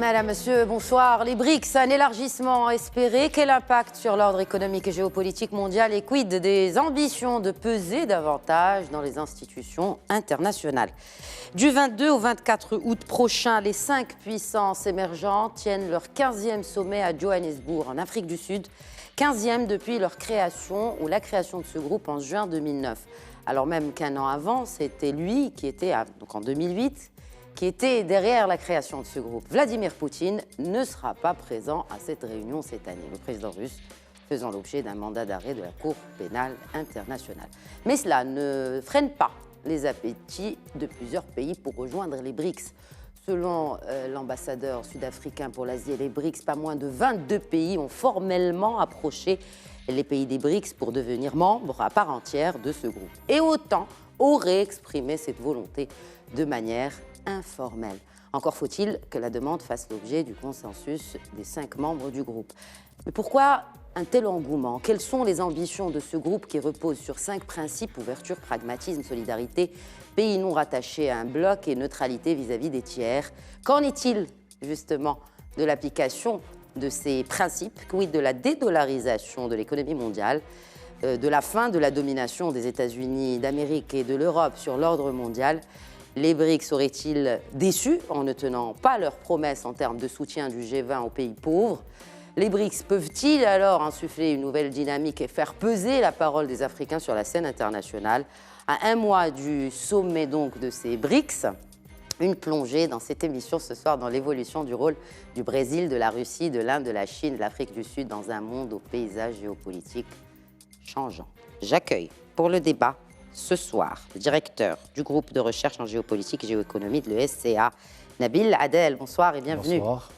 Madame, Monsieur, bonsoir. Les BRICS, un élargissement espéré. Quel impact sur l'ordre économique et géopolitique mondial et quid des ambitions de peser davantage dans les institutions internationales? Du 22 au 24 août prochain, les 5 puissances émergentes tiennent leur 15e sommet à Johannesburg, en Afrique du Sud. 15e depuis leur création ou la création de ce groupe en juin 2009. Alors même qu'un an avant, c'était lui qui était, donc en 2008, qui était derrière la création de ce groupe. Vladimir Poutine ne sera pas présent à cette réunion cette année. Le président russe faisant l'objet d'un mandat d'arrêt de la Cour pénale internationale. Mais cela ne freine pas les appétits de plusieurs pays pour rejoindre les BRICS. Selon l'ambassadeur sud-africain pour l'Asie et les BRICS, pas moins de 22 pays ont formellement approché les pays des BRICS pour devenir membres à part entière de ce groupe. Et autant auraient exprimé cette volonté de manière informelle. Encore faut-il que la demande fasse l'objet du consensus des 5 membres du groupe. Mais pourquoi un tel engouement? Quelles sont les ambitions de ce groupe qui repose sur 5 principes: ouverture, pragmatisme, solidarité, pays non rattachés à un bloc et neutralité vis-à-vis des tiers? Qu'en est-il justement de l'application de ces principes? Quid de la dédollarisation de l'économie mondiale, de la fin de la domination des États-Unis d'Amérique et de l'Europe sur l'ordre mondial? Les BRICS seraient-ils déçus en ne tenant pas leurs promesses en termes de soutien du G20 aux pays pauvres? Les BRICS peuvent-ils alors insuffler une nouvelle dynamique et faire peser la parole des Africains sur la scène internationale? À un mois du sommet donc de ces BRICS, une plongée dans cette émission ce soir dans l'évolution du rôle du Brésil, de la Russie, de l'Inde, de la Chine, de l'Afrique du Sud dans un monde au paysage géopolitique changeant. J'accueille pour le débat ce soir le directeur du groupe de recherche en géopolitique et géoéconomie de l'ESCA, Nabil Adel. Bonsoir et bienvenue. Bonsoir.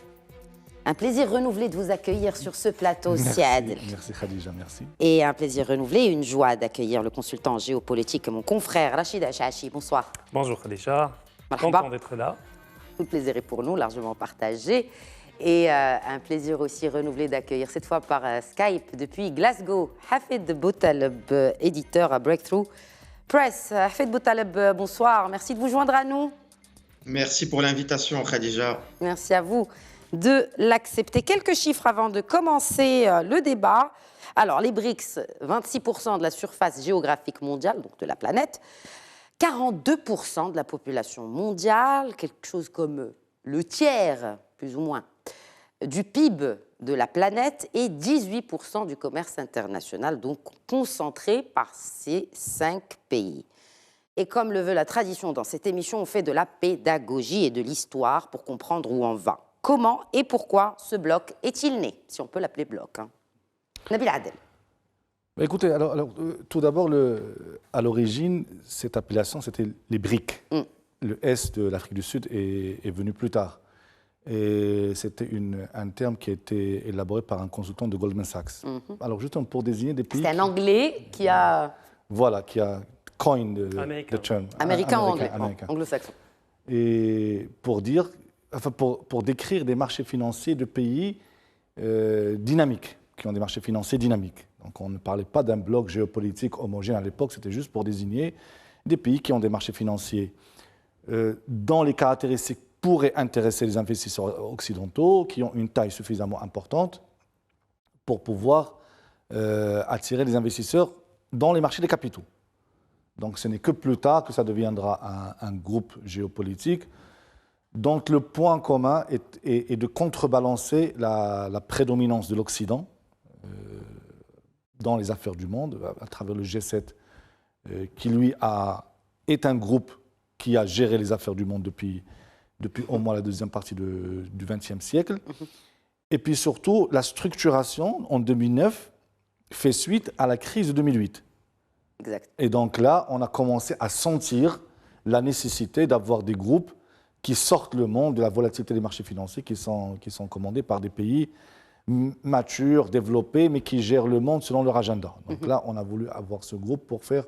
Un plaisir renouvelé de vous accueillir sur ce plateau, Siad. Merci Khadija, merci. Et un plaisir renouvelé, une joie d'accueillir le consultant en géopolitique, mon confrère Rachid Achachi. Bonsoir. Bonjour Khadija, Marhaba. content d'être là. Tout le plaisir est pour nous, largement partagé. Et un plaisir aussi renouvelé d'accueillir cette fois par Skype depuis Glasgow, Hafid Boutaleb, éditeur à Breakthrough Press. Hafid Boutaleb, bonsoir, merci de vous joindre à nous. Merci pour l'invitation, Khadija. Merci à vous de l'accepter. Quelques chiffres avant de commencer le débat. Alors, les BRICS, 26% de la surface géographique mondiale, donc de la planète, 42% de la population mondiale, quelque chose comme le tiers, plus ou moins, du PIB de la planète et 18% du commerce international, donc concentré par ces 5 pays. Et comme le veut la tradition dans cette émission, on fait de la pédagogie et de l'histoire pour comprendre où on va. Comment et pourquoi ce bloc est-il né, si on peut l'appeler bloc, hein. Nabil Adel. Écoutez, tout d'abord, à l'origine, cette appellation, c'était les BRICS. Le S de l'Afrique du Sud est venu plus tard. Et c'était un terme qui a été élaboré par un consultant de Goldman Sachs. Alors, justement, pour désigner des pays... C'est un Anglais qui a... Voilà, qui a coined the term. Américain ou anglais, américain. Anglo-saxon. Et pour décrire des marchés financiers de pays dynamiques, qui ont des marchés financiers dynamiques. Donc on ne parlait pas d'un bloc géopolitique homogène à l'époque, c'était juste pour désigner des pays qui ont des marchés financiers dont les caractéristiques pourraient intéresser les investisseurs occidentaux, qui ont une taille suffisamment importante pour pouvoir attirer les investisseurs dans les marchés des capitaux. Donc ce n'est que plus tard que ça deviendra un groupe géopolitique. Donc le point commun est de contrebalancer la prédominance de l'Occident dans les affaires du monde, à travers le G7, qui lui est un groupe qui a géré les affaires du monde depuis au moins la deuxième partie du XXe siècle. Et puis surtout, la structuration en 2009 fait suite à la crise de 2008. Exact. Et donc là, on a commencé à sentir la nécessité d'avoir des groupes qui sortent le monde de la volatilité des marchés financiers, qui sont commandés par des pays matures, développés, mais qui gèrent le monde selon leur agenda. Donc là, on a voulu avoir ce groupe pour faire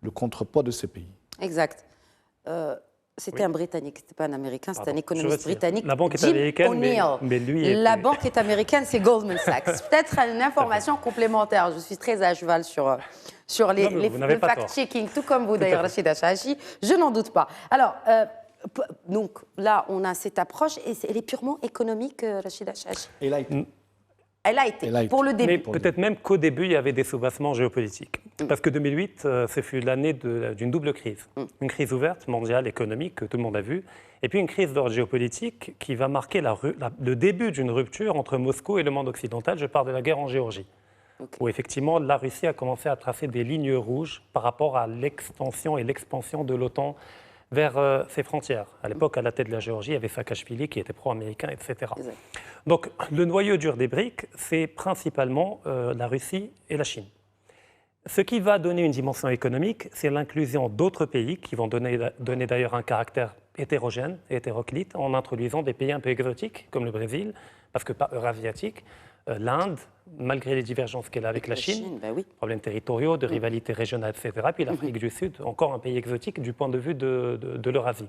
le contrepoids de ces pays. Exact. C'était un Britannique, c'était pas un Américain, c'était un économiste britannique. La banque est Jim américaine, O'Neill. mais lui... La banque est américaine, c'est Goldman Sachs. Peut-être une information complémentaire. Je suis très à cheval sur le fact-checking, tout comme vous d'ailleurs, Rachid Achachi. Je n'en doute pas. Alors, Donc là, on a cette approche, et elle est purement économique, Rachida Chache. Elle a été. Elle a été, pour le début. Mais peut-être même qu'au début, il y avait des soubassements géopolitiques. Parce que 2008, ce fut l'année d'une double crise. Une crise ouverte, mondiale, économique, que tout le monde a vue, et puis une crise d'ordre géopolitique qui va marquer le début d'une rupture entre Moscou et le monde occidental. Je parle de la guerre en Géorgie, où effectivement la Russie a commencé à tracer des lignes rouges par rapport à l'extension et l'expansion de l'OTAN vers ses frontières. À l'époque, à la tête de la Géorgie, il y avait Saakashvili qui était pro-américain, etc. Exact. Donc, le noyau dur des BRICS, c'est principalement la Russie et la Chine. Ce qui va donner une dimension économique, c'est l'inclusion d'autres pays qui vont donner d'ailleurs un caractère hétérogène, hétéroclite, en introduisant des pays un peu exotiques, comme le Brésil, parce que pas eurasiatique, l'Inde, malgré les divergences qu'elle a avec la Chine, ben oui. problèmes territoriaux, de rivalités régionales, etc. Puis l'Afrique du Sud, encore un pays exotique du point de vue de l'Eurasie.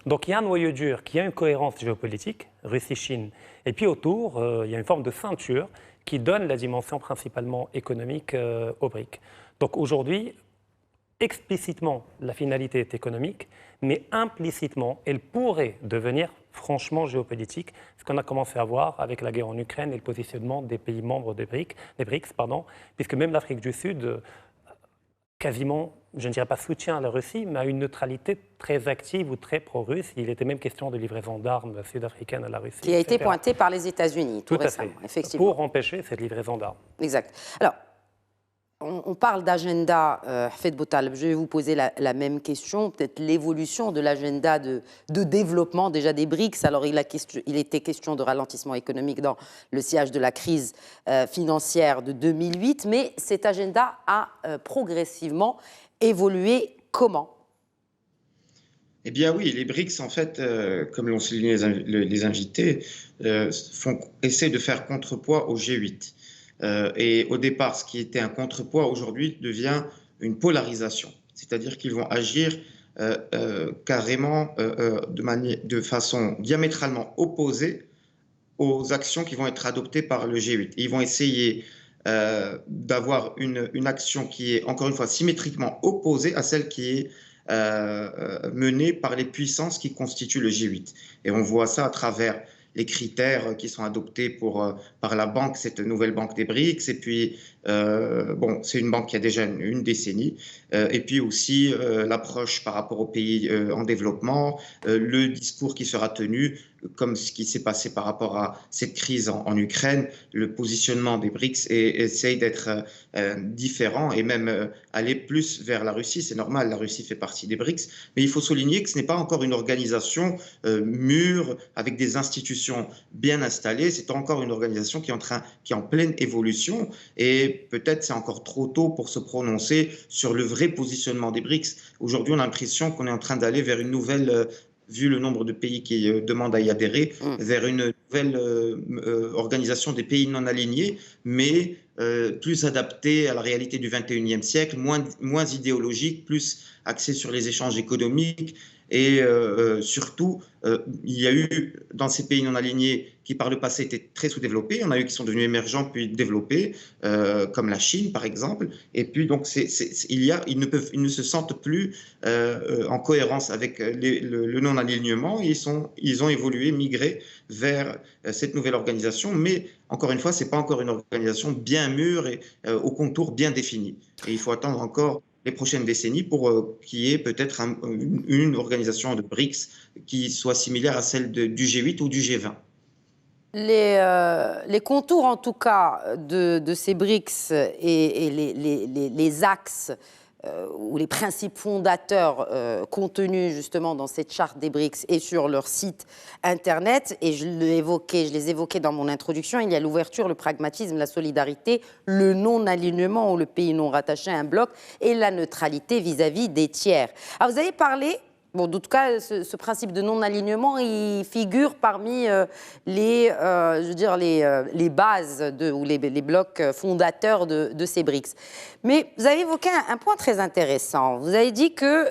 Donc il y a un noyau dur qui a une cohérence géopolitique, Russie-Chine, et puis autour, il y a une forme de ceinture qui donne la dimension principalement économique aux BRICS. Donc aujourd'hui, explicitement, la finalité est économique, mais implicitement, elle pourrait devenir franchement géopolitique, ce qu'on a commencé à voir avec la guerre en Ukraine et le positionnement des pays membres des BRICS, puisque même l'Afrique du Sud, quasiment, je ne dirais pas soutient la Russie, mais a une neutralité très active ou très pro-russe. Il était même question de livraison d'armes sud-africaines à la Russie. Qui a été pointée par les États-Unis tout récemment, effectivement. Pour empêcher cette livraison d'armes. Exact. Alors, on parle d'agenda, Hafed Boutaleb. Je vais vous poser la même question, peut-être l'évolution de l'agenda de développement déjà des BRICS. Alors, il était question de ralentissement économique dans le sillage de la crise financière de 2008, mais cet agenda a progressivement évolué. Comment ? Eh bien oui, les BRICS, en fait, comme l'ont souligné les invités, essaient de faire contrepoids au G8. Et au départ, ce qui était un contrepoids aujourd'hui devient une polarisation. C'est-à-dire qu'ils vont agir carrément de façon diamétralement opposée aux actions qui vont être adoptées par le G8. Et ils vont essayer d'avoir une action qui est, encore une fois, symétriquement opposée à celle qui est menée par les puissances qui constituent le G8. Et on voit ça à travers les critères qui sont adoptés par la banque, cette nouvelle banque des BRICS. Et puis, c'est une banque qui a déjà une décennie. Et puis aussi l'approche par rapport aux pays en développement, le discours qui sera tenu, comme ce qui s'est passé par rapport à cette crise en Ukraine. Le positionnement des BRICS essaye d'être différent et même aller plus vers la Russie. C'est normal, la Russie fait partie des BRICS. Mais il faut souligner que ce n'est pas encore une organisation mûre, avec des institutions bien installées. C'est encore une organisation qui est en pleine évolution. Et peut-être c'est encore trop tôt pour se prononcer sur le vrai positionnement des BRICS. Aujourd'hui, on a l'impression qu'on est en train d'aller vers une nouvelle, vu le nombre de pays qui demandent à y adhérer, vers une nouvelle organisation des pays non alignés, mais plus adaptée à la réalité du 21e siècle, moins idéologique, plus axée sur les échanges économiques. Et surtout, il y a eu dans ces pays non alignés qui par le passé étaient très sous-développés, il y en a eu qui sont devenus émergents puis développés, comme la Chine par exemple. Et puis donc ils ne se sentent plus en cohérence avec le non-alignement. Ils ont évolué, migré vers cette nouvelle organisation. Mais encore une fois, c'est pas encore une organisation bien mûre et aux contours bien définis. Et il faut attendre encore les prochaines décennies pour qu'il y ait peut-être une organisation de BRICS qui soit similaire à celle du G8 ou du G20. Les contours, en tout cas, de ces BRICS et les axes ou les principes fondateurs contenus justement dans cette charte des BRICS et sur leur site internet, et je les évoquais dans mon introduction, il y a l'ouverture, le pragmatisme, la solidarité, le non-alignement ou le pays non rattaché à un bloc et la neutralité vis-à-vis des tiers. Alors vous avez parlé, en tout cas, ce principe de non-alignement, il figure parmi les bases ou les blocs fondateurs de ces BRICS. Mais vous avez évoqué un point très intéressant. Vous avez dit que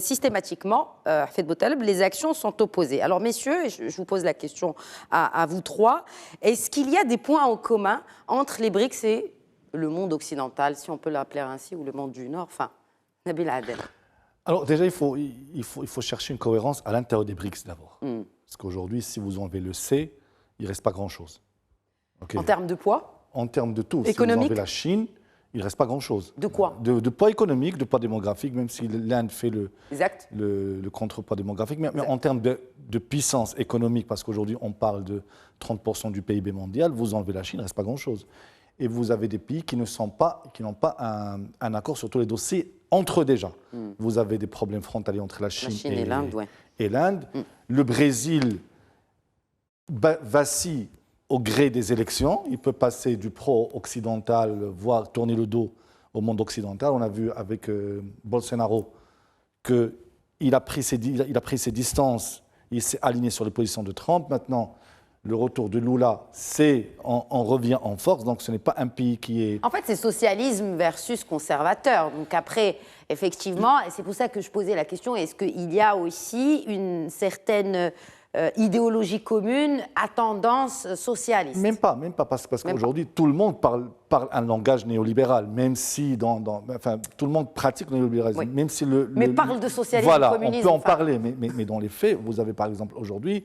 systématiquement, Hafed Boutaleb, les actions sont opposées. Alors, messieurs, je vous pose la question à vous trois, est-ce qu'il y a des points en commun entre les BRICS et le monde occidental, si on peut l'appeler ainsi, ou le monde du Nord, enfin, Nabil Adel? Alors déjà, il faut chercher une cohérence à l'intérieur des BRICS d'abord. Parce qu'aujourd'hui, si vous enlevez le C, il ne reste pas grand-chose. Okay. En termes de poids? En termes de tout. Économique? Si vous enlevez la Chine, il ne reste pas grand-chose. De quoi? De poids économique, de poids démographique, même si l'Inde fait le contrepoids démographique. Mais en termes de puissance économique, parce qu'aujourd'hui, on parle de 30% du PIB mondial, vous enlevez la Chine, il ne reste pas grand-chose. Et vous avez des pays qui n'ont pas un accord sur tous les dossiers entre eux déjà. Vous avez des problèmes frontaliers entre la Chine et l'Inde. Et l'Inde. Le Brésil vacille au gré des élections. Il peut passer du pro-occidental, voire tourner le dos au monde occidental. On a vu avec Bolsonaro qu'il a pris ses distances, il s'est aligné sur les positions de Trump. Maintenant, le retour de Lula, on revient en force, donc ce n'est pas un pays qui est... En fait, c'est socialisme versus conservateur. Donc après, effectivement, et c'est pour ça que je posais la question, est-ce qu'il y a aussi une certaine idéologie commune à tendance socialiste? Même pas, parce qu'aujourd'hui, tout le monde parle un langage néolibéral, même si tout le monde pratique le néolibéralisme. Oui. Même si mais parle de socialisme, voilà, communisme. on peut en parler, mais dans les faits, vous avez par exemple aujourd'hui...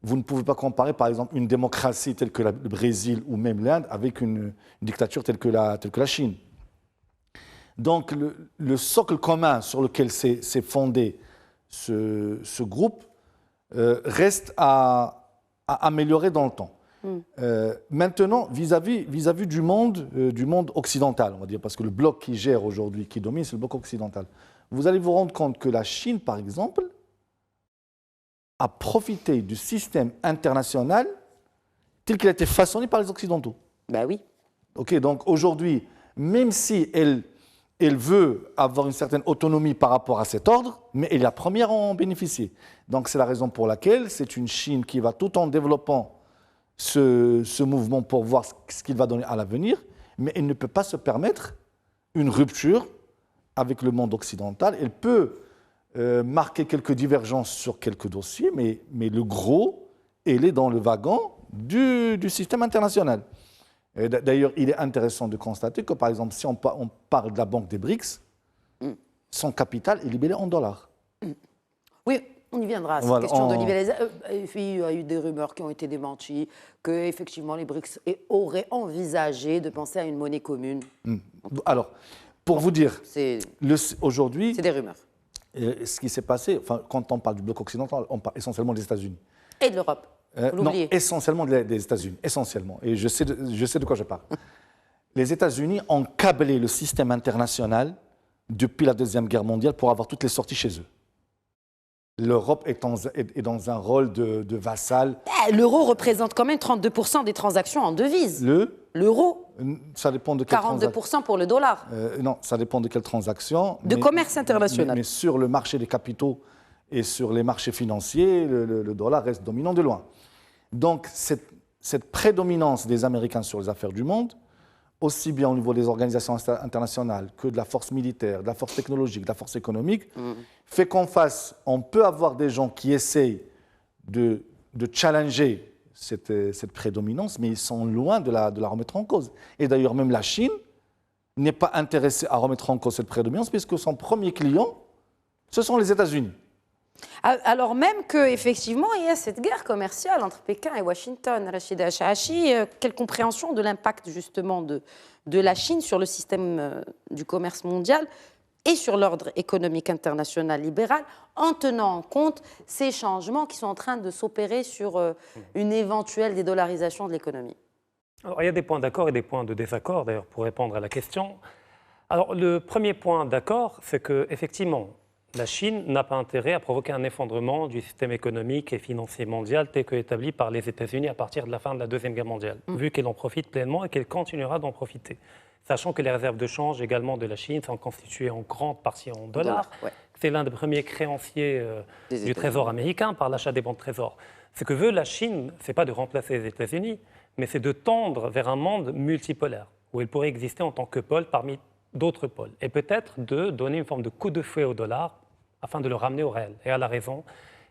Vous ne pouvez pas comparer, par exemple, une démocratie telle que le Brésil ou même l'Inde avec une dictature telle que la Chine. Donc, le socle commun sur lequel s'est fondé ce groupe reste à améliorer dans le temps. Maintenant, vis-à-vis du monde occidental, on va dire, parce que le bloc qui gère aujourd'hui, qui domine, c'est le bloc occidental. Vous allez vous rendre compte que la Chine, par exemple, a profité du système international tel qu'il a été façonné par les Occidentaux. Ben oui. Ok, donc aujourd'hui, même si elle veut avoir une certaine autonomie par rapport à cet ordre, mais elle est la première à en bénéficier. Donc c'est la raison pour laquelle c'est une Chine qui va, tout en développant ce mouvement pour voir ce qu'il va donner à l'avenir, mais elle ne peut pas se permettre une rupture avec le monde occidental. Elle peut marquer quelques divergences sur quelques dossiers, mais le gros, elle est dans le wagon du système international. D'ailleurs, il est intéressant de constater que, par exemple, si on parle de la banque des BRICS, son capital est libellé en dollars. Oui, on y viendra. Cette question de libéralisation. Il y a eu des rumeurs qui ont été démenties qu'effectivement, les BRICS auraient envisagé de penser à une monnaie commune. Alors, pour vous dire, aujourd'hui... C'est des rumeurs. Ce qui s'est passé, quand on parle du bloc occidental, on parle essentiellement des États-Unis. Et de l'Europe. Non, essentiellement des États-Unis, essentiellement. Et je sais de quoi je parle. Les États-Unis ont câblé le système international depuis la Deuxième Guerre mondiale pour avoir toutes les sorties chez eux. L'Europe est dans un rôle de vassal. L'euro représente quand même 32% des transactions en devises. L'euro. Ça dépend de quelle 42% pour le dollar. Non, ça dépend de quelles transactions. De commerce international. Mais sur le marché des capitaux et sur les marchés financiers, le dollar reste dominant de loin. Donc, cette prédominance des Américains sur les affaires du monde, aussi bien au niveau des organisations internationales que de la force militaire, de la force technologique, de la force économique, fait on peut avoir des gens qui essayent de challenger cette prédominance, mais ils sont loin de la remettre en cause. Et d'ailleurs, même la Chine n'est pas intéressée à remettre en cause cette prédominance, puisque son premier client, ce sont les États-Unis. Alors même qu'effectivement, il y a cette guerre commerciale entre Pékin et Washington. Rachida Shahachi, quelle compréhension de l'impact justement de la Chine sur le système du commerce mondial et sur l'ordre économique international libéral, en tenant en compte ces changements qui sont en train de s'opérer sur une éventuelle dédollarisation de l'économie? Alors, il y a des points d'accord et des points de désaccord, d'ailleurs, pour répondre à la question. Alors, le premier point d'accord, c'est qu'effectivement, la Chine n'a pas intérêt à provoquer un effondrement du système économique et financier mondial tel qu'établi par les États-Unis à partir de la fin de la Deuxième Guerre mondiale, vu qu'elle en profite pleinement et qu'elle continuera d'en profiter. Sachant que les réserves de change également de la Chine sont constituées en grande partie en dollars. C'est l'un des premiers créanciers du Trésor américain par l'achat des bons de trésor. Ce que veut la Chine, ce n'est pas de remplacer les États-Unis, mais c'est de tendre vers un monde multipolaire, où elle pourrait exister en tant que pôle parmi d'autres pôles. Et peut-être de donner une forme de coup de fouet au dollar afin de le ramener au réel et à la raison,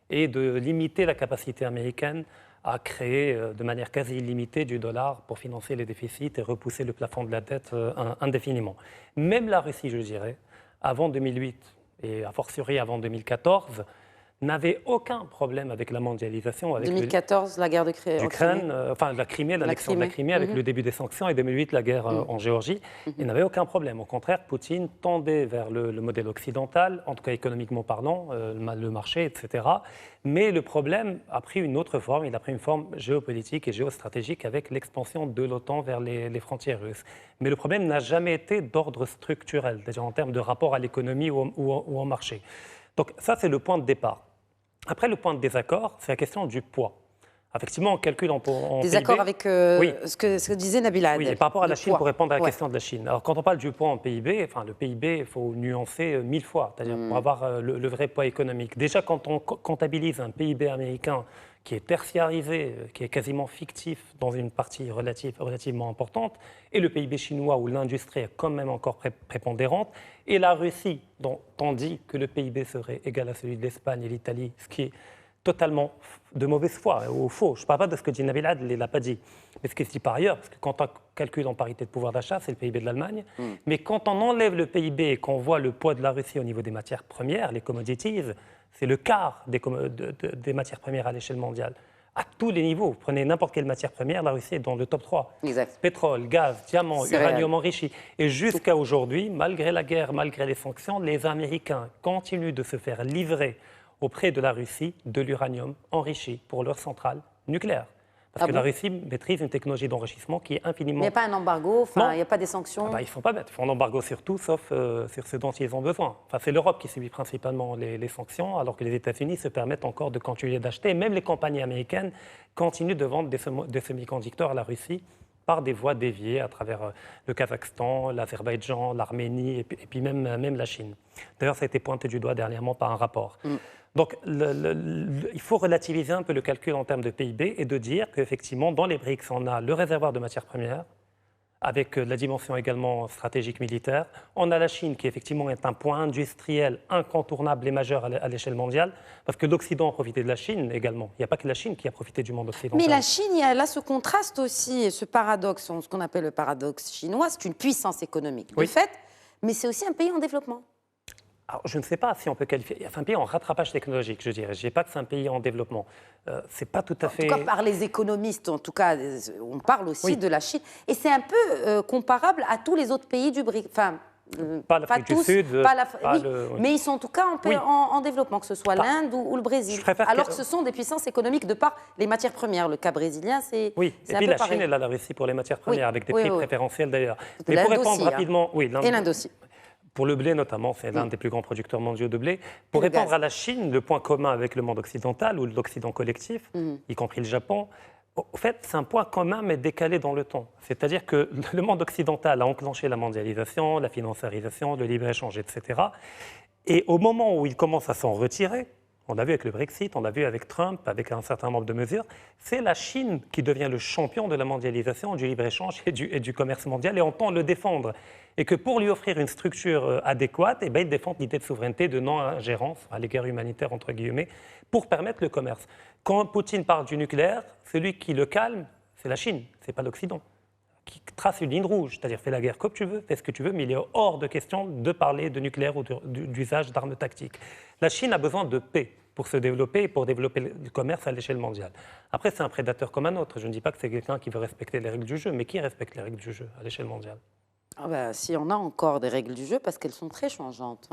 et de limiter la capacité américaine à créer de manière quasi illimitée du dollar pour financer les déficits et repousser le plafond de la dette indéfiniment. Même la Russie, je dirais, avant 2008 et a fortiori avant 2014, n'avait aucun problème avec la mondialisation. Avec 2014, la guerre d'Ukraine, enfin la Crimée, l'annexion de la Crimée, avec le début des sanctions, et 2008, la guerre en Géorgie. Il n'avait aucun problème. Au contraire, Poutine tendait vers le modèle occidental, en tout cas économiquement parlant, le marché, etc. Mais le problème a pris une autre forme. Il a pris une forme géopolitique et géostratégique avec l'expansion de l'OTAN vers les frontières russes. Mais le problème n'a jamais été d'ordre structurel, c'est-à-dire en termes de rapport à l'économie ou au marché. Donc ça, c'est le point de départ. Après, le point de désaccord, c'est la question du poids. Effectivement, on calcule en désaccord PIB. avec ce que disait Nabila Adel. Oui, et par rapport à la Chine, poids. pour répondre à la question de la Chine. Alors, quand on parle du poids en PIB, enfin, le PIB, il faut nuancer 1000 fois, c'est-à-dire pour avoir le vrai poids économique. Déjà, quand on comptabilise un PIB américain qui est tertiarisé, qui est quasiment fictif dans une partie relativement importante, et le PIB chinois où l'industrie est quand même encore prépondérante, et la Russie, dont on dit que le PIB serait égal à celui de l'Espagne et l'Italie, ce qui est totalement de mauvaise foi ou faux. Je ne parle pas de ce que dit Nabil Adel, il ne l'a pas dit. Mais ce qui se dit par ailleurs, parce que quand on calcule en parité de pouvoir d'achat, c'est le PIB de l'Allemagne. Mais quand on enlève le PIB et qu'on voit le poids de la Russie au niveau des matières premières, les commodities, c'est le quart des matières premières à l'échelle mondiale. À tous les niveaux. Vous prenez n'importe quelle matière première, la Russie est dans le top 3. Exact. Pétrole, gaz, diamant, uranium enrichi. Et jusqu'à aujourd'hui, malgré la guerre, malgré les sanctions, les Américains continuent de se faire livrer auprès de la Russie de l'uranium enrichi pour leurs centrales nucléaires. Parce que la Russie maîtrise une technologie d'enrichissement qui est infiniment... Il n'y a pas un embargo, il n'y a pas des sanctions. Ils ne font pas bêtes, ils font un embargo sur tout, sauf sur ce dont ils ont besoin. Enfin, c'est l'Europe qui subit principalement les sanctions, alors que les États-Unis se permettent encore de continuer d'acheter. Même les compagnies américaines continuent de vendre des semi-conducteurs à la Russie par des voies déviées à travers le Kazakhstan, l'Azerbaïdjan, l'Arménie et puis même la Chine. D'ailleurs, ça a été pointé du doigt dernièrement par un rapport. Donc, il faut relativiser un peu le calcul en termes de PIB et de dire qu'effectivement, dans les BRICS, on a le réservoir de matières premières, avec la dimension également stratégique militaire. On a la Chine, qui effectivement est un point industriel incontournable et majeur à l'échelle mondiale, parce que l'Occident a profité de la Chine également. Il n'y a pas que la Chine qui a profité du monde occidental. Mais la Chine, il y a là ce contraste aussi, ce paradoxe, ce qu'on appelle le paradoxe chinois. C'est une puissance économique, de fait, mais c'est aussi un pays en développement. Alors, je ne sais pas si on peut qualifier. C'est un pays en rattrapage technologique, je dirais. Je ne dis pas que c'est un pays en développement. C'est pas tout à fait. En tout cas, par les économistes, en tout cas, on parle aussi de la Chine. Et c'est un peu comparable à tous les autres pays du BRICS. Enfin, pas l'Afrique du Sud, mais ils sont en tout cas en développement, que ce soit l'Inde ou le Brésil. Alors que ce sont des puissances économiques de par les matières premières. Le cas brésilien, c'est et puis la Chine, elle a la Russie pour les matières premières, avec des prix préférentiels d'ailleurs. Mais pour répondre rapidement, et l'Inde aussi. Pour le blé notamment, c'est l'un des plus grands producteurs mondiaux de blé. Pour répondre à la Chine, le point commun avec le monde occidental ou l'Occident collectif, y compris le Japon, au fait, c'est un point commun mais décalé dans le temps. C'est-à-dire que le monde occidental a enclenché la mondialisation, la financiarisation, le libre-échange, etc. Et au moment où il commence à s'en retirer, on l'a vu avec le Brexit, on l'a vu avec Trump, avec un certain nombre de mesures, c'est la Chine qui devient le champion de la mondialisation, du libre-échange et du commerce mondial, et on tend à le défendre. Et que pour lui offrir une structure adéquate, il défend l'idée de souveraineté, de non-ingérence, les guerres humanitaires entre guillemets, pour permettre le commerce. Quand Poutine parle du nucléaire, celui qui le calme, c'est la Chine, c'est pas l'Occident, qui trace une ligne rouge, c'est-à-dire fais la guerre comme tu veux, fais ce que tu veux, mais il est hors de question de parler de nucléaire ou d'usage d'armes tactiques. La Chine a besoin de paix pour se développer et pour développer le commerce à l'échelle mondiale. Après, c'est un prédateur comme un autre. Je ne dis pas que c'est quelqu'un qui veut respecter les règles du jeu, mais qui respecte les règles du jeu à l'échelle mondiale? Si on a encore des règles du jeu, parce qu'elles sont très changeantes.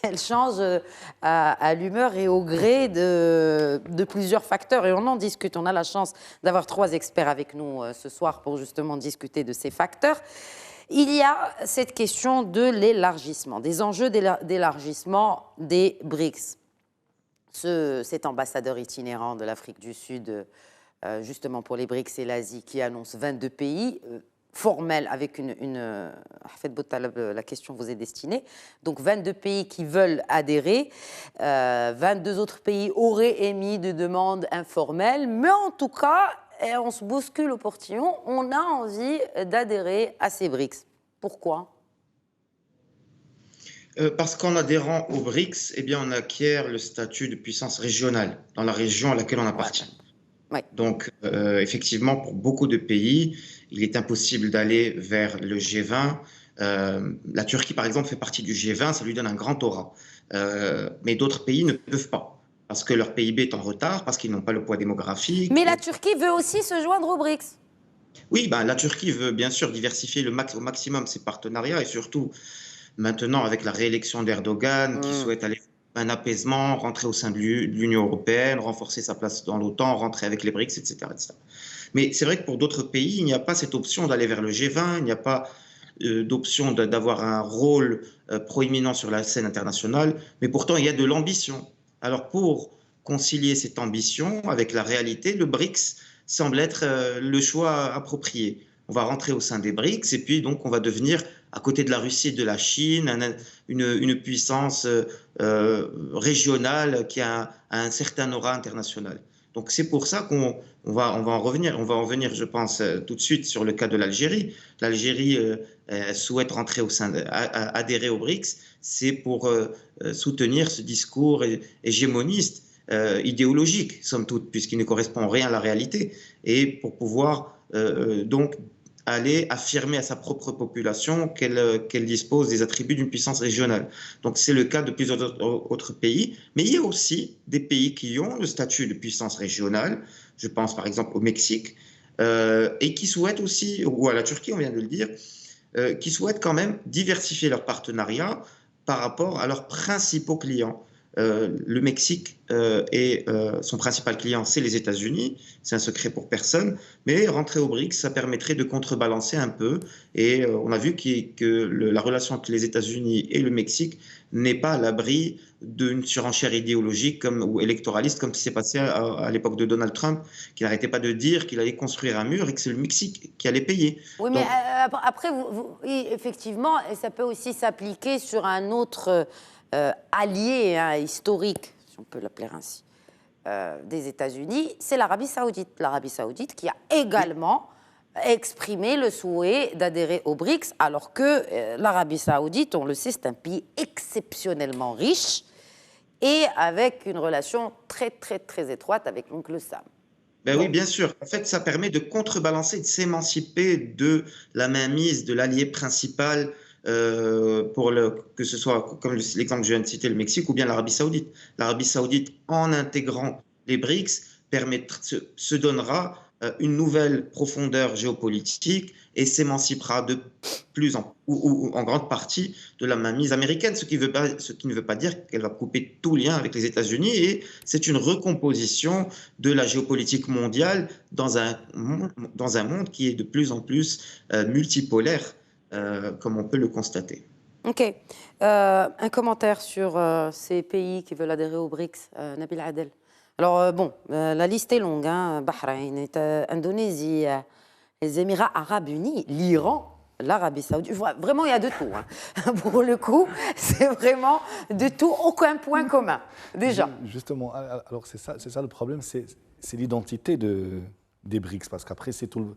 Elles changent à l'humeur et au gré de plusieurs facteurs. Et on en discute. On a la chance d'avoir 3 experts avec nous ce soir pour justement discuter de ces facteurs. Il y a cette question de l'élargissement, des enjeux d'élargissement des BRICS. Cet ambassadeur itinérant de l'Afrique du Sud, justement pour les BRICS et l'Asie, qui annonce 22 pays... formelle avec Hafed Boutaleb, la question vous est destinée. Donc 22 pays qui veulent adhérer, 22 autres pays auraient émis des demandes informelles, mais en tout cas, on se bouscule au portillon, on a envie d'adhérer à ces BRICS. Pourquoi ? Parce qu'en adhérant aux BRICS, on acquiert le statut de puissance régionale dans la région à laquelle on appartient. Ouais. Donc, effectivement, pour beaucoup de pays, il est impossible d'aller vers le G20 La Turquie, par exemple, fait partie du G20, ça lui donne un grand aura. Mais d'autres pays ne peuvent pas, parce que leur PIB est en retard, parce qu'ils n'ont pas le poids démographique. Mais la Turquie veut aussi se joindre aux BRICS. Oui, ben, la Turquie veut bien sûr diversifier au maximum ses partenariats, et surtout maintenant avec la réélection d'Erdogan, qui souhaite aller un apaisement, rentrer au sein de l'Union européenne, renforcer sa place dans l'OTAN, rentrer avec les BRICS, etc., etc. Mais c'est vrai que pour d'autres pays, il n'y a pas cette option d'aller vers le G20, il n'y a pas d'option d'avoir un rôle proéminent sur la scène internationale, mais pourtant il y a de l'ambition. Alors pour concilier cette ambition avec la réalité, le BRICS semble être le choix approprié. On va rentrer au sein des BRICS et puis donc on va devenir, à côté de la Russie et de la Chine, une puissance régionale qui a un certain aura international. Donc c'est pour ça qu'on va en revenir. On va en revenir, je pense, tout de suite sur le cas de l'Algérie. L'Algérie souhaite rentrer au sein, adhérer aux BRICS. C'est pour soutenir ce discours hégémoniste, idéologique, somme toute, puisqu'il ne correspond en rien à la réalité, et pour pouvoir donc aller affirmer à sa propre population qu'elle dispose des attributs d'une puissance régionale. Donc c'est le cas de plusieurs autres pays, mais il y a aussi des pays qui ont le statut de puissance régionale, je pense par exemple au Mexique, et qui souhaitent aussi, ou à la Turquie, on vient de le dire, qui souhaitent quand même diversifier leurs partenariats par rapport à leurs principaux clients. Le Mexique et son principal client, c'est les États-Unis. C'est un secret pour personne. Mais rentrer au BRICS, ça permettrait de contrebalancer un peu. Et on a vu que la relation entre les États-Unis et le Mexique n'est pas à l'abri d'une surenchère idéologique ou électoraliste, comme ce qui s'est passé à l'époque de Donald Trump, qui n'arrêtait pas de dire qu'il allait construire un mur et que c'est le Mexique qui allait payer. Oui, mais après, oui, effectivement, et ça peut aussi s'appliquer sur un autre allié historique, si on peut l'appeler ainsi, des États-Unis, c'est l'Arabie Saoudite. L'Arabie Saoudite qui a également exprimé le souhait d'adhérer aux BRICS, alors que l'Arabie Saoudite, on le sait, c'est un pays exceptionnellement riche et avec une relation très, très, très étroite avec l'oncle Sam. Ben oui, bien sûr. En fait, ça permet de contrebalancer, de s'émanciper de la mainmise de l'allié principal que ce soit, comme l'exemple que je viens de citer, le Mexique ou bien l'Arabie Saoudite. L'Arabie Saoudite, en intégrant les BRICS, se donnera une nouvelle profondeur géopolitique et s'émancipera de plus ou en grande partie de la mainmise américaine, ce qui ne veut pas dire qu'elle va couper tout lien avec les États-Unis. Et c'est une recomposition de la géopolitique mondiale dans un monde qui est de plus en plus multipolaire, comme on peut le constater. Ok. Un commentaire sur ces pays qui veulent adhérer aux BRICS, Nabil Adel. Alors, la liste est longue. Hein. Bahreïn, Indonésie, les Émirats arabes unis, l'Iran, l'Arabie saoudite. Vraiment, il y a de tout. Hein. Pour le coup, c'est vraiment de tout, aucun point commun, déjà. Justement, alors c'est ça le problème, c'est l'identité des BRICS. Parce qu'après, si tout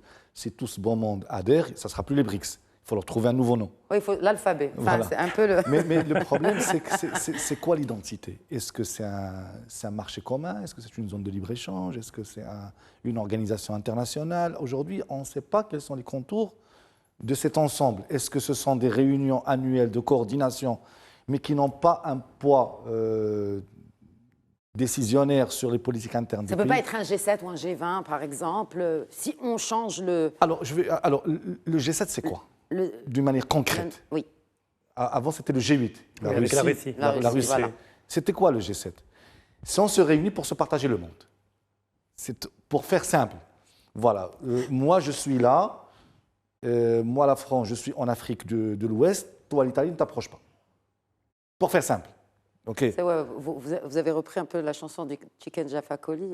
ce bon monde adhère, ça ne sera plus les BRICS. Il faut leur trouver un nouveau nom. Oui, il faut l'alphabet. Enfin, voilà. C'est un peu le... mais le problème, c'est quoi l'identité? Est-ce que c'est un marché commun? Est-ce que c'est une zone de libre-échange? Est-ce que c'est une organisation internationale? Aujourd'hui, on ne sait pas quels sont les contours de cet ensemble. Est-ce que ce sont des réunions annuelles de coordination, mais qui n'ont pas un poids décisionnaire sur les politiques internes des pays? Ça ne peut pas être un G7 ou un G20, par exemple, si on change le... Alors, le G7, c'est quoi? D'une manière concrète. Oui. Avant, c'était le G8. Avec la Russie. La Russie. Voilà. C'était quoi le G7? Si on se réunit pour se partager le monde. C'est pour faire simple. Voilà. Moi, je suis là. Moi, la France, je suis en Afrique de l'Ouest. Toi, l'Italie, ne t'approche pas. Pour faire simple. Okay. Ouais, vous avez repris un peu la chanson du Chicken Jaffa Coli.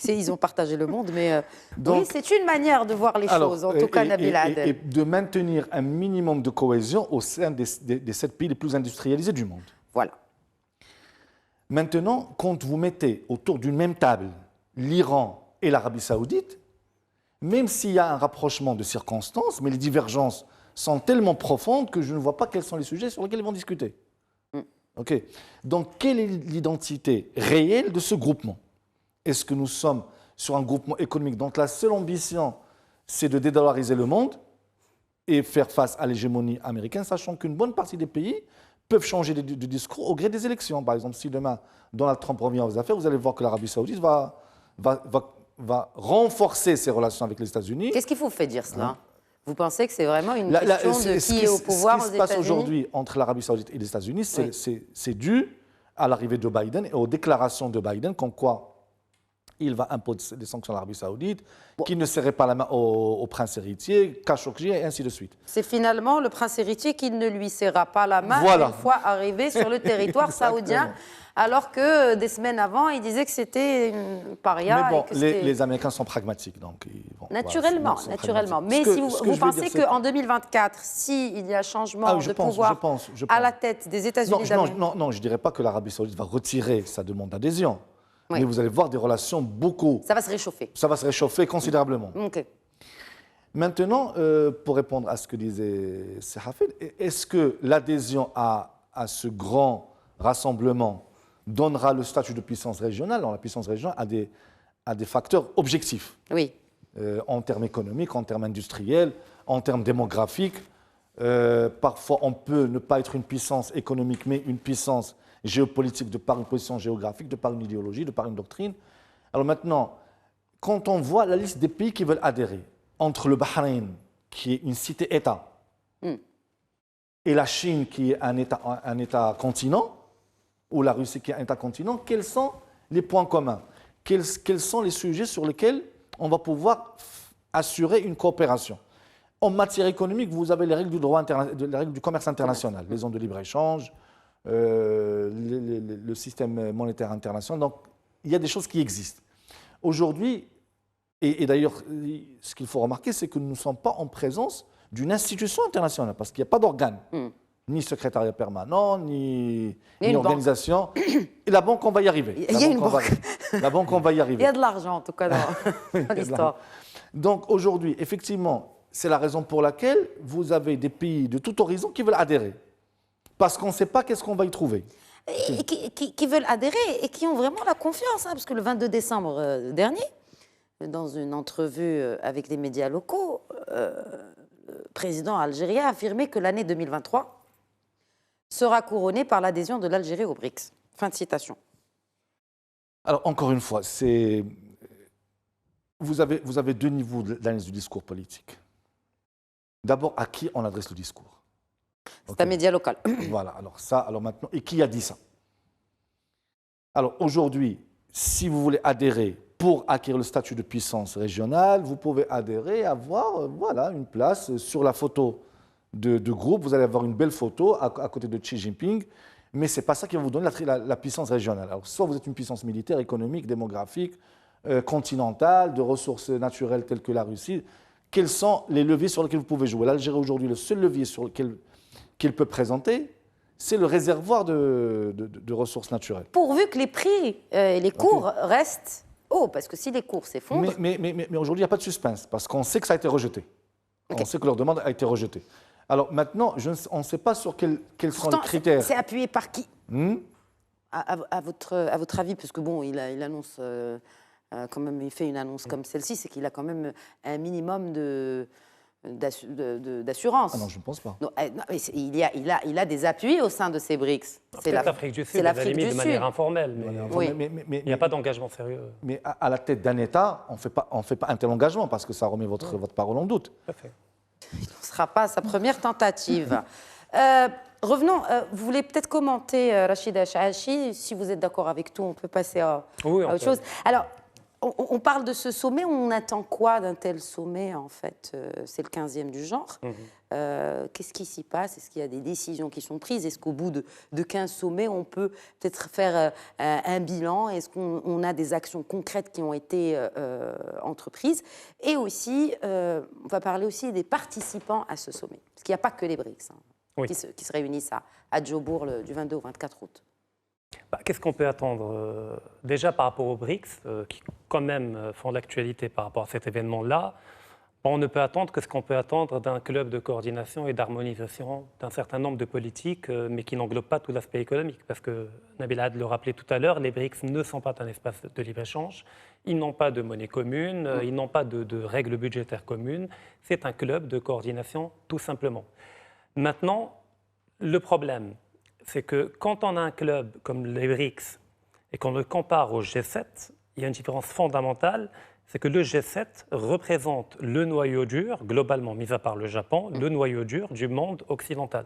Ils ont partagé le monde, mais donc, oui, c'est une manière de voir les choses, en tout cas, Nabil Adel. Et de maintenir un minimum de cohésion au sein des 7 pays les plus industrialisés du monde. Voilà. Maintenant, quand vous mettez autour d'une même table l'Iran et l'Arabie Saoudite, même s'il y a un rapprochement de circonstances, mais les divergences sont tellement profondes que je ne vois pas quels sont les sujets sur lesquels ils vont discuter. Okay. Donc, quelle est l'identité réelle de ce groupement? Est-ce que nous sommes sur un groupement économique dont la seule ambition, c'est de dédollariser le monde? et faire face à l'hégémonie américaine, sachant qu'une bonne partie des pays peuvent changer de discours au gré des élections. Par exemple, si demain Donald Trump revient aux affaires, vous allez voir que l'Arabie saoudite va renforcer ses relations avec les États-Unis. Qu'est-ce qu'il vous fait dire cela? Vous pensez que c'est vraiment une question de qui est au pouvoir aux États-Unis? Ce qui se passe aujourd'hui entre l'Arabie saoudite et les États-Unis, c'est dû à l'arrivée de Biden et aux déclarations de Biden, comme quoi il va imposer des sanctions à l'Arabie saoudite, qui ne serrait pas la main au prince héritier, Khashoggi, et ainsi de suite. C'est finalement le prince héritier qui ne lui serra pas la main voilà. Une fois arrivé sur le territoire saoudien, alors que des semaines avant, il disait que c'était une paria. Mais bon, et que les Américains sont pragmatiques. Donc naturellement, voilà, naturellement. Mais si vous pensez qu'en 2024, s'il y a changement de pouvoir à la tête des États-Unis d'Amérique... Non, je ne dirais pas que l'Arabie saoudite va retirer sa demande d'adhésion. Oui. Mais vous allez voir des relations beaucoup... Ça va se réchauffer. Ça va se réchauffer considérablement. OK. Maintenant, pour répondre à ce que disait Sehafed, est-ce que l'adhésion à ce grand rassemblement donnera le statut de puissance régionale? Alors, la puissance régionale a des facteurs objectifs. Oui. En termes économiques, en termes industriels, en termes démographiques. Parfois, on peut ne pas être une puissance économique, mais une puissance géopolitique de par une position géographique, de par une idéologie, de par une doctrine. Alors maintenant, quand on voit la liste des pays qui veulent adhérer, entre le Bahreïn, qui est une cité-État, et la Chine, qui est un État-continent, ou la Russie, qui est un État-continent, quels sont les points communs? Quels sont les sujets sur lesquels on va pouvoir assurer une coopération? En matière économique, vous avez les règles du droit les règles du commerce international, les zones de libre-échange, le système monétaire international. Donc, il y a des choses qui existent. Aujourd'hui, et d'ailleurs, ce qu'il faut remarquer, c'est que nous ne sommes pas en présence d'une institution internationale, parce qu'il n'y a pas d'organe, ni secrétariat permanent, ni organisation. Et la banque, on va y arriver. Il y a une banque. La banque, on va y arriver. Il y a de l'argent, en tout cas, dans l'histoire. Donc, aujourd'hui, effectivement, c'est la raison pour laquelle vous avez des pays de tout horizon qui veulent adhérer. Parce qu'on ne sait pas qu'est-ce qu'on va y trouver. Et qui veulent adhérer et qui ont vraiment la confiance. Parce que le 22 décembre dernier, dans une entrevue avec les médias locaux, le président algérien a affirmé que l'année 2023 sera couronnée par l'adhésion de l'Algérie aux BRICS. Fin de citation. Alors, encore une fois, vous avez deux niveaux d'analyse du discours politique. D'abord, à qui on adresse le discours? C'est un média local. Voilà, alors maintenant, et qui a dit ça? Alors aujourd'hui, si vous voulez adhérer pour acquérir le statut de puissance régionale, vous pouvez adhérer et avoir une place sur la photo de groupe. Vous allez avoir une belle photo à côté de Xi Jinping, mais ce n'est pas ça qui va vous donner la puissance régionale. Alors soit vous êtes une puissance militaire, économique, démographique, continentale, de ressources naturelles telles que la Russie. Quels sont les leviers sur lesquels vous pouvez jouer? L'Algérie aujourd'hui, le seul levier sur lequel qu'il peut présenter, c'est le réservoir de ressources naturelles. Pourvu que les prix et les cours restent hauts, parce que si les cours s'effondrent... Mais aujourd'hui, il n'y a pas de suspense, parce qu'on sait que ça a été rejeté. Okay. On sait que leur demande a été rejetée. Alors maintenant, on ne sait pas sur quels sont les critères. C'est appuyé par qui à votre avis, parce que bon, il annonce... quand même, il fait une annonce comme celle-ci, c'est qu'il a quand même un minimum d'assurance. Ah non, je ne pense pas. Non, il a des appuis au sein de ces BRICS. C'est l'Afrique du Sud, à la limite, de manière informelle. Mais il n'y a pas d'engagement sérieux. Mais à la tête d'un État, on ne fait pas un tel engagement parce que ça remet votre parole en doute. Tout à fait. Il ne sera pas sa première tentative. Revenons, vous voulez peut-être commenter, Rachida Chahachi, si vous êtes d'accord avec tout, on peut passer à autre chose. Alors, on parle de ce sommet, on attend quoi d'un tel sommet en fait? C'est le 15e du genre. Qu'est-ce qui s'y passe? Est-ce qu'il y a des décisions qui sont prises? Est-ce qu'au bout de 15 sommets, on peut peut-être faire un bilan? Est-ce qu'on a des actions concrètes qui ont été entreprises? Et aussi, on va parler aussi des participants à ce sommet. Parce qu'il n'y a pas que les BRICS qui se réunissent à Djobour du 22 au 24 août. Qu'est-ce qu'on peut attendre? Déjà par rapport aux BRICS, qui quand même font l'actualité par rapport à cet événement-là, On ne peut attendre que ce qu'on peut attendre d'un club de coordination et d'harmonisation d'un certain nombre de politiques, mais qui n'englobe pas tout l'aspect économique. Parce que, Nabil Had le rappelait tout à l'heure, les BRICS ne sont pas un espace de libre-échange, ils n'ont pas de monnaie commune, ils n'ont pas de règles budgétaires communes. C'est un club de coordination, tout simplement. Maintenant, le problème, c'est que quand on a un club comme les BRICS et qu'on le compare au G7, il y a une différence fondamentale, c'est que le G7 représente le noyau dur, globalement, mis à part le Japon, le noyau dur du monde occidental.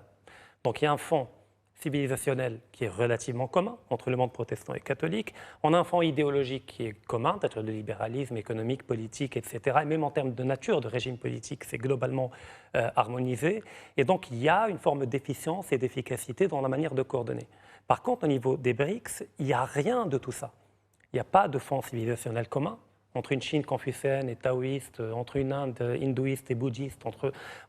Donc il y a un fond civilisationnel qui est relativement commun entre le monde protestant et catholique. On a un fond idéologique qui est commun, c'est-à-dire le libéralisme économique, politique, etc. Et même en termes de nature de régime politique, c'est globalement harmonisé. Et donc il y a une forme d'efficience et d'efficacité dans la manière de coordonner. Par contre, au niveau des BRICS, il n'y a rien de tout ça. Il n'y a pas de fond civilisationnel commun entre une Chine confucéenne et taoïste, entre une Inde hindouiste et bouddhiste,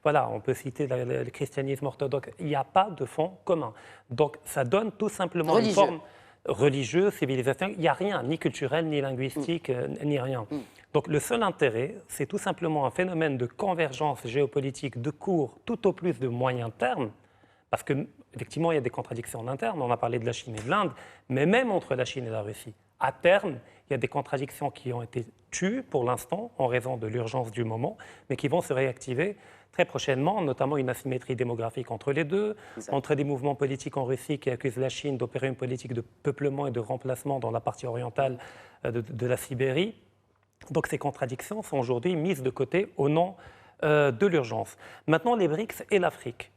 voilà, on peut citer le christianisme orthodoxe. Il n'y a pas de fond commun. Donc ça donne tout simplement une forme religieuse, civilisationnelle. Il n'y a rien, ni culturel, ni linguistique, ni rien. Donc le seul intérêt, c'est tout simplement un phénomène de convergence géopolitique de court, tout au plus de moyen terme, parce qu'effectivement, il y a des contradictions en interne. On a parlé de la Chine et de l'Inde, mais même entre la Chine et la Russie, à terme, il y a des contradictions qui ont été tues pour l'instant en raison de l'urgence du moment, mais qui vont se réactiver très prochainement, notamment une asymétrie démographique entre les deux, entre des mouvements politiques en Russie qui accusent la Chine d'opérer une politique de peuplement et de remplacement dans la partie orientale de la Sibérie. Donc ces contradictions sont aujourd'hui mises de côté au nom de l'urgence. Maintenant, les BRICS et l'Afrique.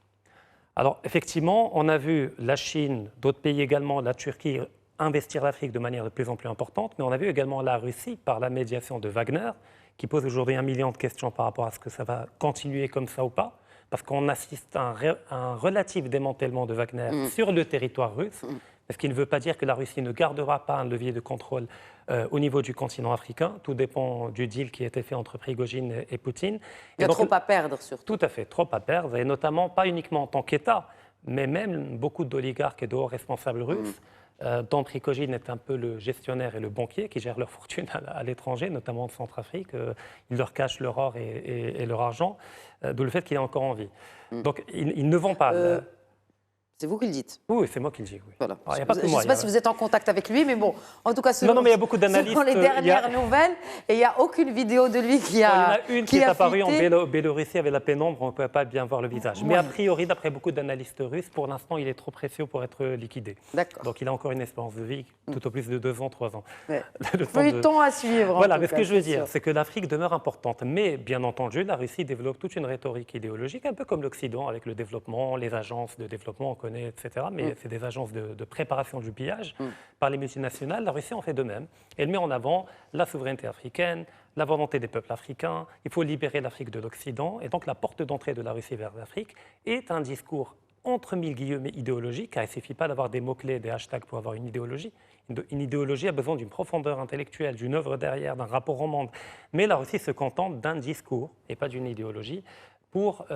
Alors effectivement, on a vu la Chine, d'autres pays également, la Turquie, investir l'Afrique de manière de plus en plus importante, mais on a vu également la Russie, par la médiation de Wagner, qui pose aujourd'hui 1 million de questions par rapport à ce que ça va continuer comme ça ou pas, parce qu'on assiste à un relatif démantèlement de Wagner sur le territoire russe, ce qui ne veut pas dire que la Russie ne gardera pas un levier de contrôle au niveau du continent africain. Tout dépend du deal qui a été fait entre Prigojine et Poutine. Il y a trop à perdre, surtout. Tout à fait, trop à perdre, et notamment pas uniquement en tant qu'État, mais même beaucoup d'oligarques et de hauts responsables russes, dont Prigojine est un peu le gestionnaire et le banquier qui gèrent leur fortune à l'étranger, notamment en Centrafrique. Ils leur cachent leur or et leur argent, d'où le fait qu'il est encore en vie. Donc, ils ne vont pas... C'est vous qui le dites. Oui, c'est moi qui le dis. Oui. Voilà. Alors, y a pas je ne sais pas si vous êtes en contact avec lui, mais bon, en tout cas, non, mais il y a beaucoup d'analystes. Selon les dernières nouvelles, et il n'y a aucune vidéo de lui qui a. Il y en a une qui est apparue en Biélorussie avec la pénombre, on ne pouvait pas bien voir le visage. Mais a priori, d'après beaucoup d'analystes russes, pour l'instant, il est trop précieux pour être liquidé. D'accord. Donc il a encore une espérance de vie, tout au plus de 2 ans, 3 ans. Feuilleton à suivre. Voilà, mais ce que je veux dire, c'est que l'Afrique demeure importante. Mais bien entendu, la Russie développe toute une rhétorique idéologique, un peu comme l'Occident, avec le développement, les agences de développement, on connaît, etc. Mais c'est des agences de préparation du pillage par les multinationales. La Russie en fait de même. Elle met en avant la souveraineté africaine, la volonté des peuples africains. Il faut libérer l'Afrique de l'Occident. Et donc la porte d'entrée de la Russie vers l'Afrique est un discours entre mille guillemets idéologique, car il ne suffit pas d'avoir des mots-clés, des hashtags pour avoir une idéologie. Une idéologie a besoin d'une profondeur intellectuelle, d'une œuvre derrière, d'un rapport au monde. Mais la Russie se contente d'un discours et pas d'une idéologie pour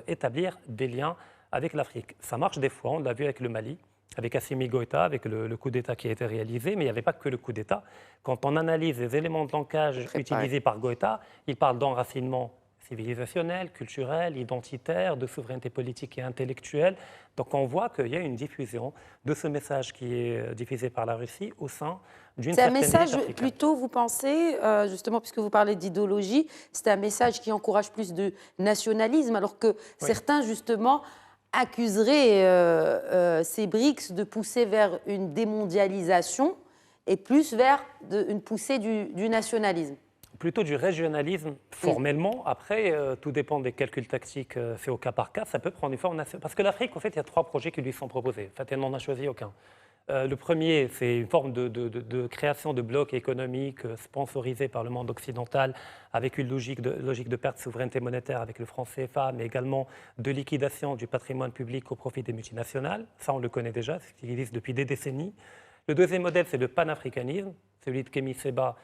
établir des liens avec l'Afrique. Ça marche des fois, on l'a vu avec le Mali, avec Assimi Goïta, avec le coup d'État qui a été réalisé, mais il n'y avait pas que le coup d'État. Quand on analyse les éléments de langage utilisés par Goïta, il parle d'enracinement civilisationnel, culturel, identitaire, de souveraineté politique et intellectuelle. Donc on voit qu'il y a une diffusion de ce message qui est diffusé par la Russie au sein d'une certaine élite africaine. C'est un message plutôt, vous pensez, justement, puisque vous parlez d'idéologie, c'est un message qui encourage plus de nationalisme, alors que certains, justement, accuserait ces BRICS de pousser vers une démondialisation et plus vers une poussée du nationalisme. Plutôt du régionalisme, formellement. Après, tout dépend des calculs tactiques, c'est au cas par cas. Ça peut prendre une forme nationale. Parce que l'Afrique, en fait, il y a 3 projets qui lui sont proposés. En fait, elle n'en a choisi aucun. Le premier, c'est une forme de création de blocs économiques sponsorisés par le monde occidental, avec une logique de perte de souveraineté monétaire avec le franc CFA, mais également de liquidation du patrimoine public au profit des multinationales. Ça, on le connaît déjà, ce qui existe depuis des décennies. Le deuxième modèle, c'est le panafricanisme, celui de Kémy Séba,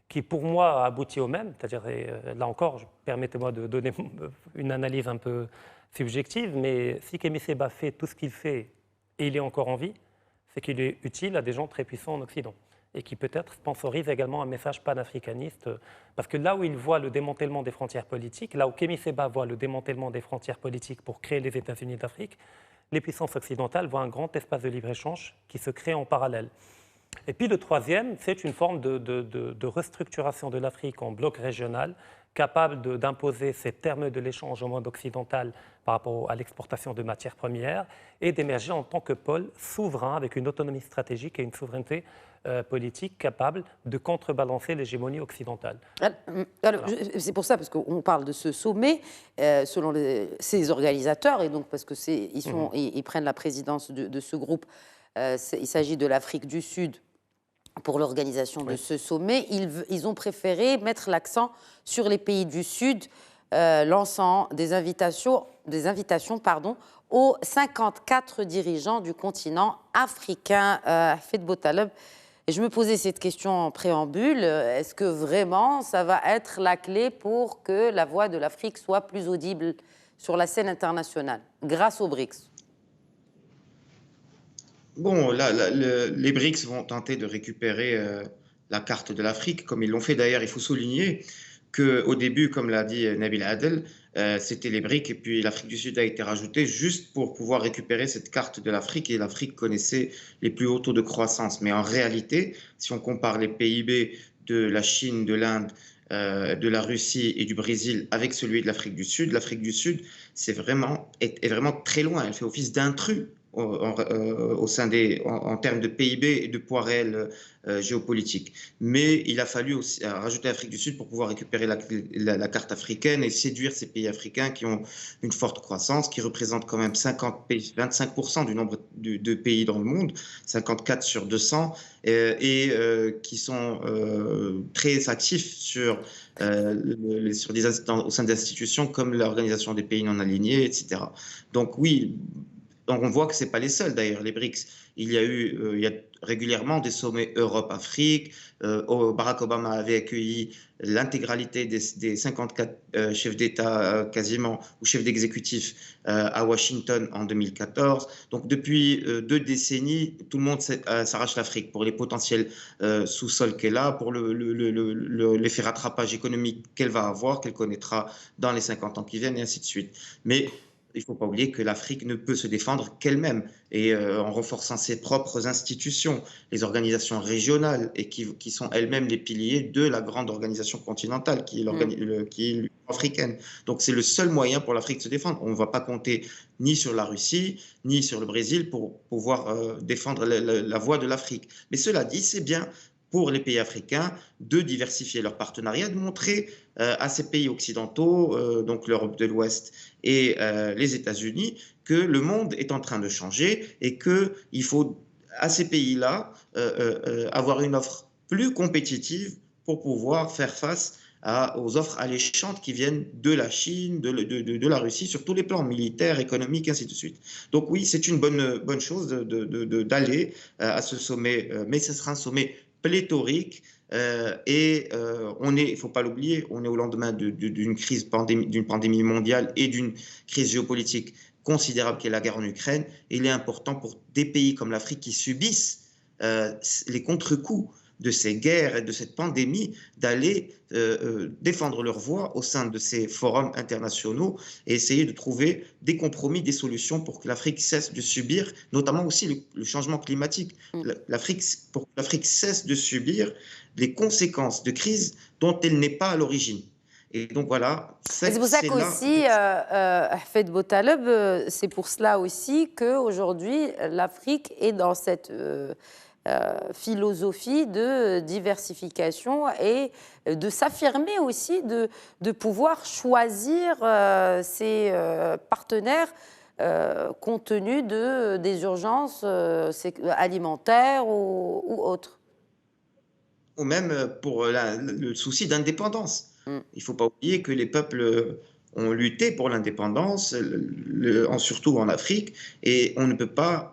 qui pour moi a abouti au même. C'est-à-dire, là encore, permettez-moi de donner une analyse un peu subjective, mais si Kémy Séba fait tout ce qu'il fait et il est encore en vie, c'est qu'il est utile à des gens très puissants en Occident. et qui peut-être sponsorise également un message panafricaniste. Parce que là où il voit le démantèlement des frontières politiques, là où Kémy Séba voit le démantèlement des frontières politiques pour créer les États-Unis d'Afrique, les puissances occidentales voient un grand espace de libre-échange qui se crée en parallèle. Et puis le troisième, c'est une forme de restructuration de l'Afrique en bloc régional, capable d'imposer ses termes de l'échange au monde occidental par rapport à l'exportation de matières premières et d'émerger en tant que pôle souverain avec une autonomie stratégique et une souveraineté politique capable de contrebalancer l'hégémonie occidentale. Alors, c'est pour ça, parce qu'on parle de ce sommet, selon ces organisateurs, et donc parce que ils prennent la présidence de ce groupe, il s'agit de l'Afrique du Sud pour l'organisation de ce sommet. Ils ont préféré mettre l'accent sur les pays du Sud, lançant des invitations aux 54 dirigeants du continent africain. Fed Botaleb, et je me posais cette question en préambule, est-ce que vraiment ça va être la clé pour que la voix de l'Afrique soit plus audible sur la scène internationale, grâce aux BRICS? Bon, là, les BRICS vont tenter de récupérer la carte de l'Afrique, comme ils l'ont fait d'ailleurs. Il faut souligner qu'au début, comme l'a dit Nabil Adel, c'était les BRICS et puis l'Afrique du Sud a été rajoutée juste pour pouvoir récupérer cette carte de l'Afrique, et l'Afrique connaissait les plus hauts taux de croissance. Mais en réalité, si on compare les PIB de la Chine, de l'Inde, de la Russie et du Brésil avec celui de l'Afrique du Sud est vraiment très loin. Elle fait office d'intrus au sein en termes de PIB et de poids réel géopolitique. Mais il a fallu aussi rajouter l'Afrique du Sud pour pouvoir récupérer la carte africaine et séduire ces pays africains qui ont une forte croissance, qui représentent quand même 25% du nombre de pays dans le monde, 54 sur 200, qui sont très actifs au sein des institutions comme l'Organisation des pays non alignés, etc. Donc oui, on voit que ce n'est pas les seuls d'ailleurs, les BRICS. Il y a régulièrement des sommets Europe-Afrique. Barack Obama avait accueilli l'intégralité des 54 chefs d'État quasiment, ou chefs d'exécutif à Washington en 2014. Donc depuis 2 décennies, tout le monde s'arrache l'Afrique pour les potentiels sous-sols qu'elle a, pour l'effet rattrapage économique qu'elle va avoir, qu'elle connaîtra dans les 50 ans qui viennent, et ainsi de suite. Mais il ne faut pas oublier que l'Afrique ne peut se défendre qu'elle-même, et en renforçant ses propres institutions, les organisations régionales, et qui sont elles-mêmes les piliers de la grande organisation continentale qui est l'Union africaine. Donc c'est le seul moyen pour l'Afrique de se défendre. On ne va pas compter ni sur la Russie, ni sur le Brésil pour pouvoir défendre la voix de l'Afrique. Mais cela dit, c'est bien pour les pays africains de diversifier leurs partenariats, de montrer à ces pays occidentaux, donc l'Europe de l'Ouest et les États-Unis, que le monde est en train de changer et qu'il faut à ces pays-là avoir une offre plus compétitive pour pouvoir faire face aux offres alléchantes qui viennent de la Chine, de la Russie, sur tous les plans militaires, économiques, ainsi de suite. Donc oui, c'est une bonne chose d'aller à ce sommet, mais ce sera un sommet pléthorique, il ne faut pas l'oublier, on est au lendemain d'une pandémie mondiale et d'une crise géopolitique considérable qu'est la guerre en Ukraine. Et il est important pour des pays comme l'Afrique qui subissent les contre-coups de ces guerres et de cette pandémie d'aller défendre leur voix au sein de ces forums internationaux et essayer de trouver des compromis, des solutions pour que l'Afrique cesse de subir, notamment aussi le changement climatique. Pour que l'Afrique cesse de subir les conséquences de crises dont elle n'est pas à l'origine. Et donc voilà. C'est pour ça qu'aussi, Fed Botaleb, c'est pour cela aussi qu'aujourd'hui, l'Afrique est dans cette philosophie de diversification et de s'affirmer aussi, de pouvoir choisir ses partenaires compte tenu des urgences alimentaires ou autres. Ou même pour le souci d'indépendance. Il ne faut pas oublier que les peuples ont lutté pour l'indépendance, surtout en Afrique, et on ne peut pas...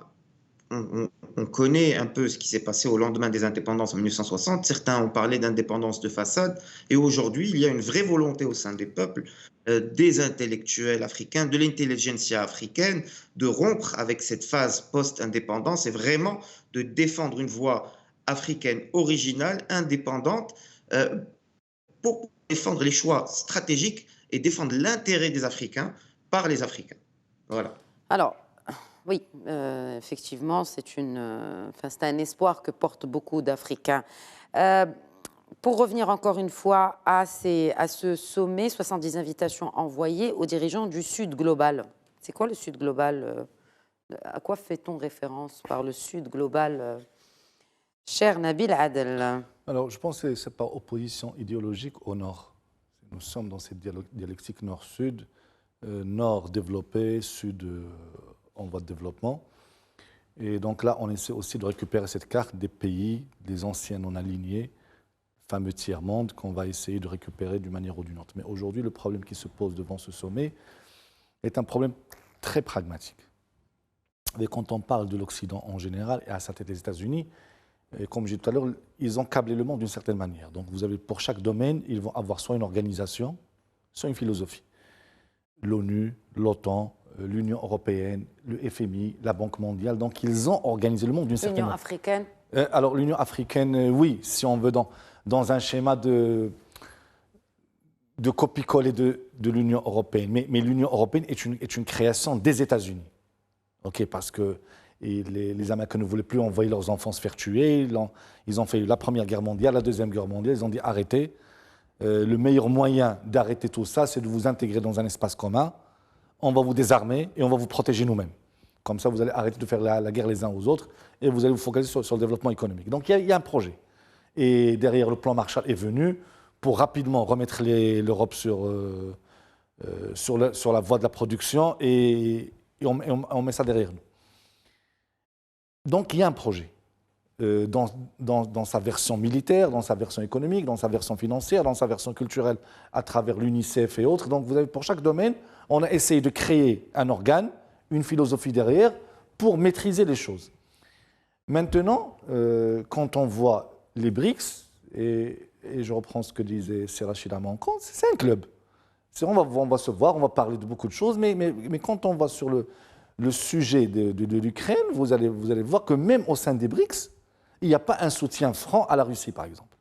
On connaît un peu ce qui s'est passé au lendemain des indépendances en 1960. Certains ont parlé d'indépendance de façade. Et aujourd'hui, il y a une vraie volonté au sein des peuples, des intellectuels africains, de l'intelligentsia africaine, de rompre avec cette phase post-indépendance et vraiment de défendre une voie africaine originale, indépendante, pour défendre les choix stratégiques et défendre l'intérêt des Africains par les Africains. Voilà. Alors, oui, effectivement, c'est un espoir que portent beaucoup d'Africains. Pour revenir encore une fois à ce sommet, 70 invitations envoyées aux dirigeants du Sud global. C'est quoi le Sud global? À quoi fait-on référence par le Sud global, cher Nabil Adel? Alors, je pense que ce n'est pas opposition idéologique au Nord. Nous sommes dans cette dialectique Nord-Sud, Nord développé, Sud en voie de développement. Et donc là, on essaie aussi de récupérer cette carte des pays, des anciens non alignés, fameux tiers-monde, qu'on va essayer de récupérer d'une manière ou d'une autre. Mais aujourd'hui, le problème qui se pose devant ce sommet est un problème très pragmatique. Et quand on parle de l'Occident en général, et à sa tête les États-Unis, et comme j'ai dit tout à l'heure, ils ont câblé le monde d'une certaine manière. Donc vous avez, pour chaque domaine, ils vont avoir soit une organisation, soit une philosophie. L'ONU, l'OTAN, l'Union européenne, le FMI, la Banque mondiale. Donc ils ont organisé le monde d'une certaine manière. L'Union africaine? Alors l'Union africaine, oui, si on veut dans un schéma de copie-coller de l'Union européenne. Mais l'Union européenne est une création des États-Unis. Okay, parce que les Américains ne voulaient plus envoyer leurs enfants se faire tuer. Ils ont fait la Première Guerre mondiale, la Deuxième Guerre mondiale. Ils ont dit arrêtez. Le meilleur moyen d'arrêter tout ça, c'est de vous intégrer dans un espace commun. On va vous désarmer et on va vous protéger nous-mêmes. Comme ça, vous allez arrêter de faire la guerre les uns aux autres et vous allez vous focaliser sur le développement économique. Donc il y a un projet. Et derrière, le plan Marshall est venu pour rapidement remettre l'Europe sur la voie de la production et on met ça derrière nous. Donc il y a un projet dans sa version militaire, dans sa version économique, dans sa version financière, dans sa version culturelle à travers l'UNICEF et autres. Donc vous avez, pour chaque domaine, on a essayé de créer un organe, une philosophie derrière pour maîtriser les choses. Maintenant, quand on voit les BRICS, et je reprends ce que disait Serachida Mankan, c'est un club. On va se voir, on va parler de beaucoup de choses, mais quand on va sur le sujet de l'Ukraine, vous allez voir que même au sein des BRICS, il n'y a pas un soutien franc à la Russie, par exemple.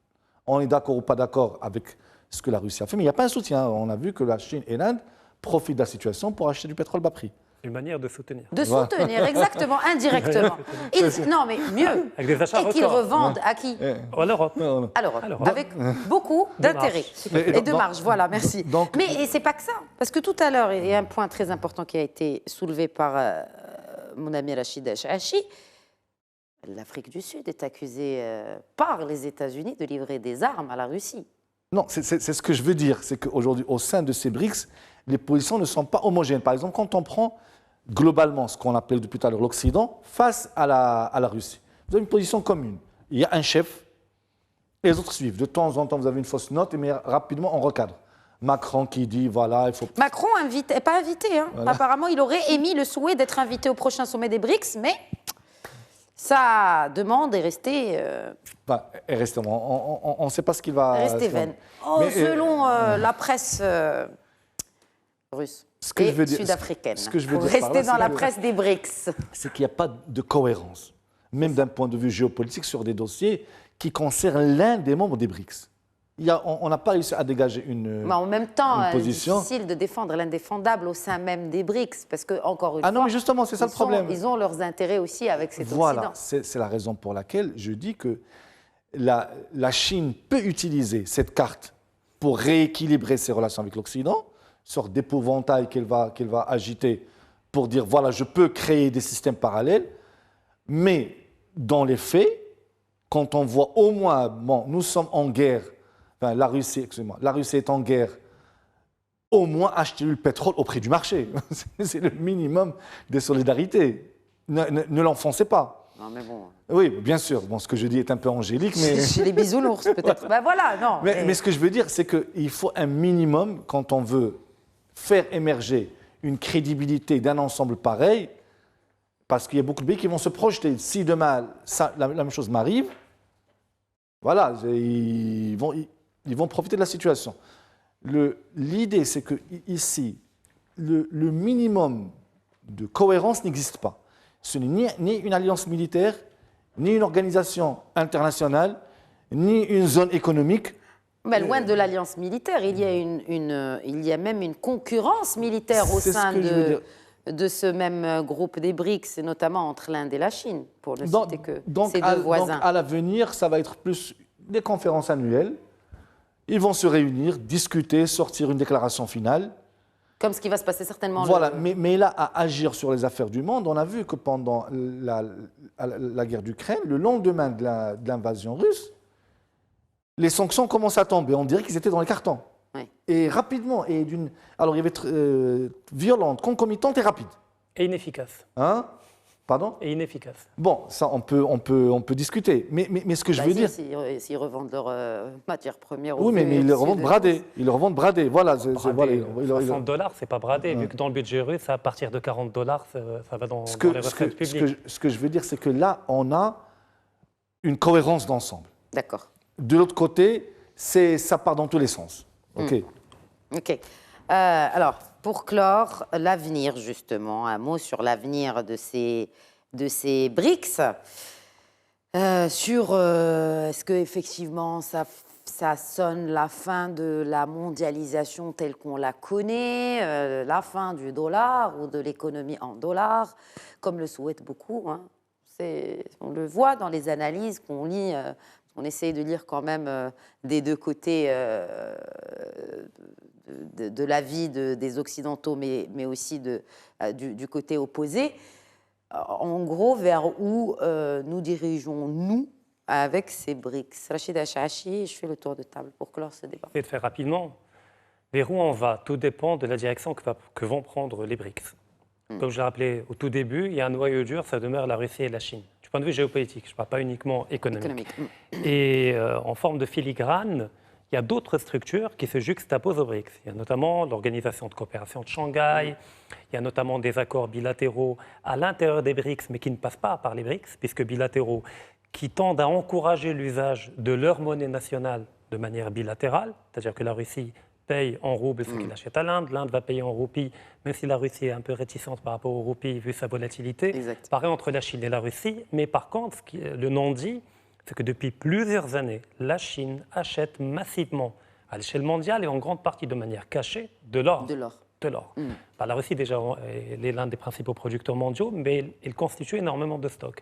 On est d'accord ou pas d'accord avec ce que la Russie a fait, mais il n'y a pas un soutien. On a vu que la Chine et l'Inde profitent de la situation pour acheter du pétrole bas prix. Une manière de soutenir. De soutenir, exactement, indirectement. Non, mais mieux. Avec des achats et qu'ils revendent à qui? À l'Europe. À l'Europe, avec beaucoup d'intérêt et de marge. Voilà, merci. Mais ce n'est pas que ça. Parce que tout à l'heure, il y a un point très important qui a été soulevé par mon ami Rachid Hachi. L'Afrique du Sud est accusée par les États-Unis de livrer des armes à la Russie. Non, c'est ce que je veux dire. C'est qu'aujourd'hui, au sein de ces BRICS, les positions ne sont pas homogènes. Par exemple, quand on prend globalement ce qu'on appelle depuis tout à l'heure l'Occident face à la Russie, vous avez une position commune. Il y a un chef et les autres suivent. De temps en temps, vous avez une fausse note, mais rapidement, on recadre. Macron qui dit, voilà, il faut... Macron n'est pas invité. Hein. Voilà. Apparemment, il aurait émis le souhait d'être invité au prochain sommet des BRICS, mais sa demande est restée... est restée. On ne sait pas ce qu'il va... Rester vaine. Selon la presse russe et sud-africaine. Pour rester dans la presse des BRICS. C'est qu'il n'y a pas de cohérence, même d'un point de vue géopolitique, sur des dossiers qui concernent l'un des membres des BRICS. On n'a pas réussi à dégager une en même temps, position. C'est difficile de défendre l'indéfendable au sein même des BRICS, parce que, encore une fois, non, mais justement, c'est ça le problème. Ils ont leurs intérêts aussi avec cet Occident. Voilà, c'est la raison pour laquelle je dis que la Chine peut utiliser cette carte pour rééquilibrer ses relations avec l'Occident, sorte d'épouvantail qu'elle va agiter pour dire, voilà, je peux créer des systèmes parallèles, mais dans les faits, quand on voit au moins, nous sommes en guerre, la Russie est en guerre, au moins acheter le pétrole au prix du marché. C'est le minimum de solidarité. Ne l'enfoncez pas. Non, mais bon. Oui, bien sûr. Ce que je dis est un peu angélique, mais... Chez les bisounours, peut-être. Voilà, non. Mais ce que je veux dire, c'est qu'il faut un minimum, quand on veut faire émerger une crédibilité d'un ensemble pareil, parce qu'il y a beaucoup de pays qui vont se projeter. Si demain, la même chose m'arrive, voilà, ils vont profiter de la situation. L'idée, c'est que ici, le minimum de cohérence n'existe pas. Ce n'est ni une alliance militaire, ni une organisation internationale, ni une zone économique. Mais loin de l'alliance militaire, il y a même une concurrence militaire au sein de ce même groupe des BRICS, notamment entre l'Inde et la Chine, pour ne citer que ces deux voisins. Donc à l'avenir, ça va être plus des conférences annuelles. Ils vont se réunir, discuter, sortir une déclaration finale. Comme ce qui va se passer certainement. Voilà, mais là, à agir sur les affaires du monde, on a vu que pendant la guerre d'Ukraine, le lendemain de l'invasion russe, les sanctions commencent à tomber. On dirait qu'ils étaient dans les cartons. Oui. Et rapidement, alors il y avait violente, concomitante et rapide. Et inefficace. Hein? Pardon? Et inefficace. Bon, ça, on peut discuter. Mais ce que je veux dire... S'ils revendent leurs matières premières... Oui, mais ils le revendent bradé. Ils le revendent bradé. Voilà. $60, c'est pas bradé. Vu que dans le budget russe, à partir de $40, ça va dans les recettes publiques. Ce que je veux dire, c'est que là, on a une cohérence d'ensemble. D'accord. De l'autre côté, ça part dans tous les sens. OK. OK. Alors, pour clore, l'avenir, justement, un mot sur l'avenir de ces BRICS. Est-ce qu'effectivement, ça sonne la fin de la mondialisation telle qu'on la connaît, la fin du dollar ou de l'économie en dollars, comme le souhaitent beaucoup, hein. On le voit dans les analyses qu'on lit. On essaye de lire quand même des deux côtés de la vie des Occidentaux, mais aussi du côté opposé. En gros, vers où nous dirigeons-nous avec ces BRICS? Rachid Achachi, je fais le tour de table pour clore ce débat. Je vais le faire rapidement. Vers où on va, tout dépend de la direction que vont prendre les BRICS. Comme je l'ai rappelé au tout début, il y a un noyau dur, ça demeure la Russie et la Chine. Du point de vue géopolitique, je ne parle pas uniquement économique. Et en forme de filigrane, il y a d'autres structures qui se juxtaposent aux BRICS. Il y a notamment l'Organisation de coopération de Shanghai, il y a notamment des accords bilatéraux à l'intérieur des BRICS, mais qui ne passent pas par les BRICS, puisque bilatéraux, qui tendent à encourager l'usage de leur monnaie nationale de manière bilatérale, c'est-à-dire que la Russie paye en roubles ce qu'il achète à l'Inde, l'Inde va payer en roupies, même si la Russie est un peu réticente par rapport aux roupies vu sa volatilité. Exact. Pareil entre la Chine et la Russie, mais par contre, le non-dit, c'est que depuis plusieurs années, la Chine achète massivement à l'échelle mondiale et en grande partie de manière cachée de l'or. De l'or. La Russie, déjà, elle est l'un des principaux producteurs mondiaux, mais elle constitue énormément de stocks.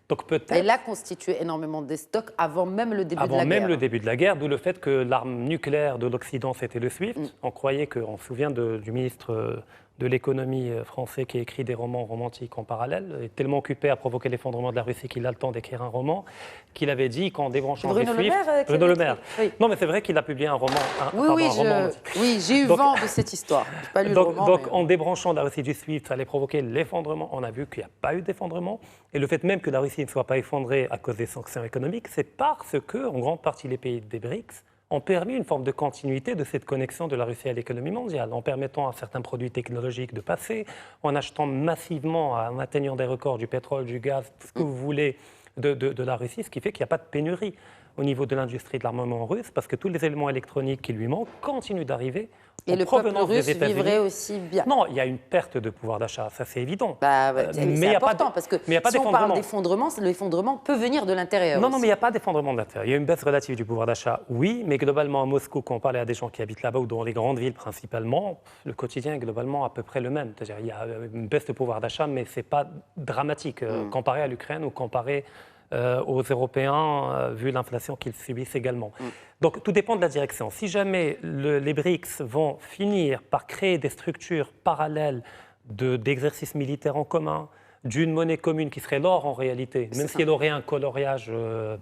Donc peut-être... Elle a constitué énormément de stocks avant même le début de la guerre. Avant même le début de la guerre, d'où le fait que l'arme nucléaire de l'Occident, c'était le SWIFT. On croyait on se souvient du ministre de l'économie français qui écrit des romans romantiques en parallèle, est tellement occupé à provoquer l'effondrement de la Russie qu'il a le temps d'écrire un roman, qu'il avait dit qu'en débranchant du SWIFT... Bruno Le Maire. Oui. Non, mais c'est vrai qu'il a publié un roman. Oui, j'ai eu vent de cette histoire. J'ai pas lu le roman, donc en débranchant la Russie du SWIFT, ça allait provoquer l'effondrement. On a vu qu'il n'y a pas eu d'effondrement. Et le fait même que la Russie ne soit pas effondrée à cause des sanctions économiques, c'est parce que, en grande partie, les pays des BRICS ont permis une forme de continuité de cette connexion de la Russie à l'économie mondiale, en permettant à certains produits technologiques de passer, en achetant massivement, en atteignant des records du pétrole, du gaz, tout ce que vous voulez de la Russie, ce qui fait qu'il n'y a pas de pénurie au niveau de l'industrie de l'armement russe, parce que tous les éléments électroniques qui lui manquent continuent d'arriver. Et le peuple russe vivrait aussi bien. Non, il y a une perte de pouvoir d'achat, ça c'est évident. C'est important, parce que si on parle d'effondrement, l'effondrement peut venir de l'intérieur. Non, mais il n'y a pas d'effondrement de l'intérieur. Il y a une baisse relative du pouvoir d'achat, oui, mais globalement à Moscou, quand on parlait à des gens qui habitent là-bas ou dans les grandes villes principalement, le quotidien est globalement à peu près le même. C'est-à-dire il y a une baisse de pouvoir d'achat, mais ce n'est pas dramatique comparé à l'Ukraine ou comparé aux Européens, vu l'inflation qu'ils subissent également. Donc tout dépend de la direction. Si jamais les BRICS vont finir par créer des structures parallèles d'exercices militaires en commun, d'une monnaie commune qui serait l'or en réalité, même si elle aurait un coloriage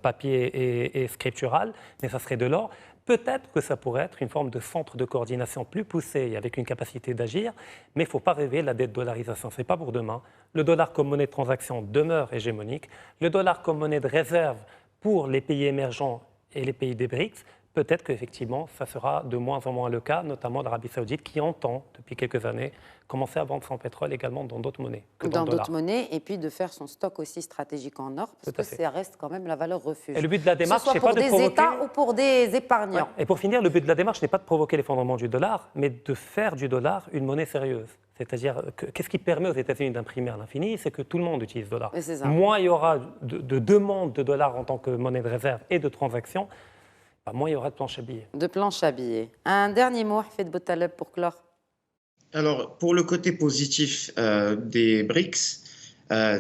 papier et scriptural, mais ça serait de l'or, peut-être que ça pourrait être une forme de centre de coordination plus poussé avec une capacité d'agir, mais il ne faut pas rêver la dédollarisation, ce n'est pas pour demain. Le dollar comme monnaie de transaction demeure hégémonique. Le dollar comme monnaie de réserve pour les pays émergents et les pays des BRICS peut-être qu'effectivement, ça sera de moins en moins le cas, notamment l'Arabie Saoudite, qui entend, depuis quelques années, commencer à vendre son pétrole également dans d'autres monnaies que dans le dollar. Dans d'autres monnaies, et puis de faire son stock aussi stratégique en or, parce que ça reste quand même la valeur refuge. Et le but de la démarche, c'est pas de provoquer... pour des États ou pour des épargnants. Ouais. Et pour finir, le but de la démarche n'est pas de provoquer l'effondrement du dollar, mais de faire du dollar une monnaie sérieuse. C'est-à-dire, qu'est-ce qui permet aux États-Unis d'imprimer à l'infini? C'est que tout le monde utilise le dollar. Moins il y aura de demandes de dollars en tant que monnaie de réserve et de transactions, moins il y aura de planches à billets. De planches à billets. Un dernier mot, Hafed Boutaleb, pour clore. Alors, pour le côté positif des BRICS,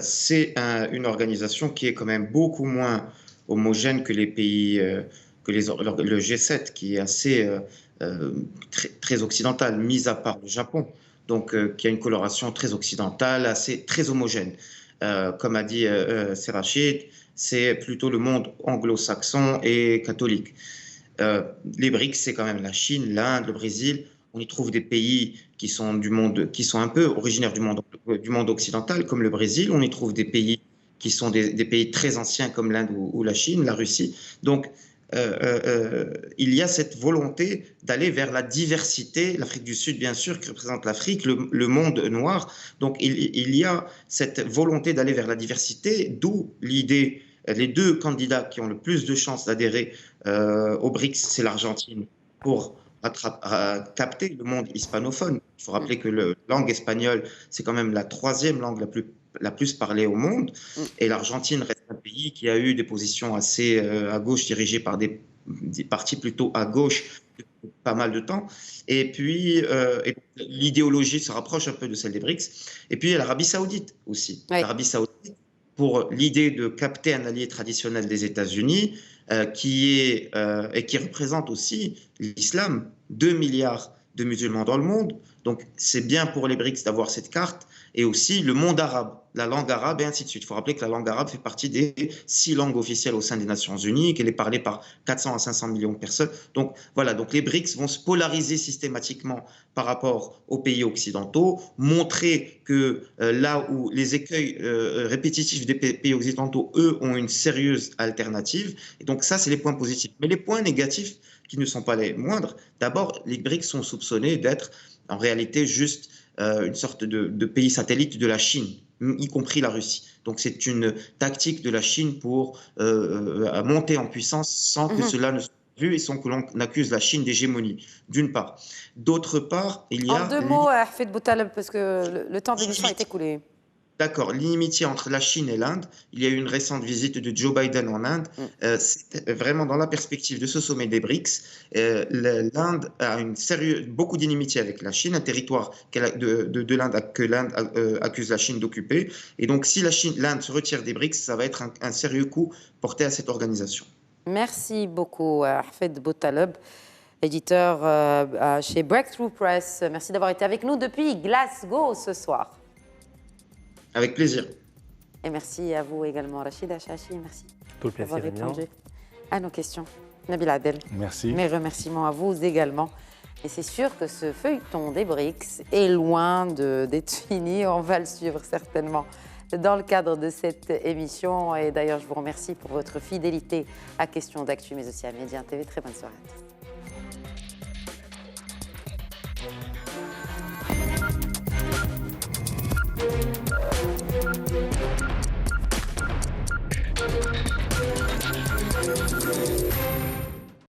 c'est une organisation qui est quand même beaucoup moins homogène que les pays, que le G7, qui est assez très occidental, mis à part le Japon, donc qui a une coloration très occidentale, très homogène. Comme a dit Serrachid, c'est plutôt le monde anglo-saxon et catholique. Les BRICS, c'est quand même la Chine, l'Inde, le Brésil. On y trouve des pays qui sont un peu originaires du monde occidental, comme le Brésil. On y trouve des pays qui sont des pays très anciens, comme l'Inde ou la Chine, la Russie. Donc, il y a cette volonté d'aller vers la diversité. L'Afrique du Sud, bien sûr, qui représente l'Afrique, le monde noir. Donc, il y a cette volonté d'aller vers la diversité, d'où l'idée. Les deux candidats qui ont le plus de chances d'adhérer aux BRICS, c'est l'Argentine, pour capter le monde hispanophone. Il faut rappeler que la langue espagnole, c'est quand même la troisième langue la plus parlée au monde. Et l'Argentine reste un pays qui a eu des positions assez à gauche, dirigées par des partis plutôt à gauche depuis pas mal de temps. Et puis, l'idéologie se rapproche un peu de celle des BRICS. Et puis, l'Arabie Saoudite aussi. Oui. L'Arabie Saoudite, pour l'idée de capter un allié traditionnel des États-Unis, qui représente aussi l'islam, 2 milliards de musulmans dans le monde. Donc, c'est bien pour les BRICS d'avoir cette carte, et aussi le monde arabe, la langue arabe, et ainsi de suite. Il faut rappeler que la langue arabe fait partie des 6 langues officielles au sein des Nations Unies, qu'elle est parlée par 400 à 500 millions de personnes. Donc, voilà, donc les BRICS vont se polariser systématiquement par rapport aux pays occidentaux, montrer que là où les écueils répétitifs des pays occidentaux, eux, ont une sérieuse alternative. Et donc, ça, c'est les points positifs. Mais les points négatifs, qui ne sont pas les moindres, d'abord, les BRICS sont soupçonnés d'être en réalité juste une sorte de pays satellite de la Chine, y compris la Russie. Donc c'est une tactique de la Chine pour monter en puissance sans que cela ne soit vu et sans que l'on accuse la Chine d'hégémonie, d'une part. D'autre part, il y a... En 2 mots, Hafed Boutaleb, parce que le temps de l'émission est écoulé. D'accord, l'inimitié entre la Chine et l'Inde. Il y a eu une récente visite de Joe Biden en Inde. C'est vraiment dans la perspective de ce sommet des BRICS. L'Inde a beaucoup d'inimitié avec la Chine, un territoire de l'Inde que l'Inde accuse la Chine d'occuper. Et donc, si l'Inde se retire des BRICS, ça va être un sérieux coup porté à cette organisation. Merci beaucoup, Hafed Boutaleb, éditeur chez Breakthrough Press. Merci d'avoir été avec nous depuis Glasgow ce soir. Avec plaisir. Et merci à vous également, Rachid Hachachi. Merci tout le plaisir d'avoir répondu à nos questions. Nabil Adel. Merci. Mes remerciements à vous également. Et c'est sûr que ce feuilleton des BRICS est loin d'être fini. On va le suivre certainement dans le cadre de cette émission. Et d'ailleurs, je vous remercie pour votre fidélité à Questions d'Actu, mais aussi à Média TV. Très bonne soirée à tous.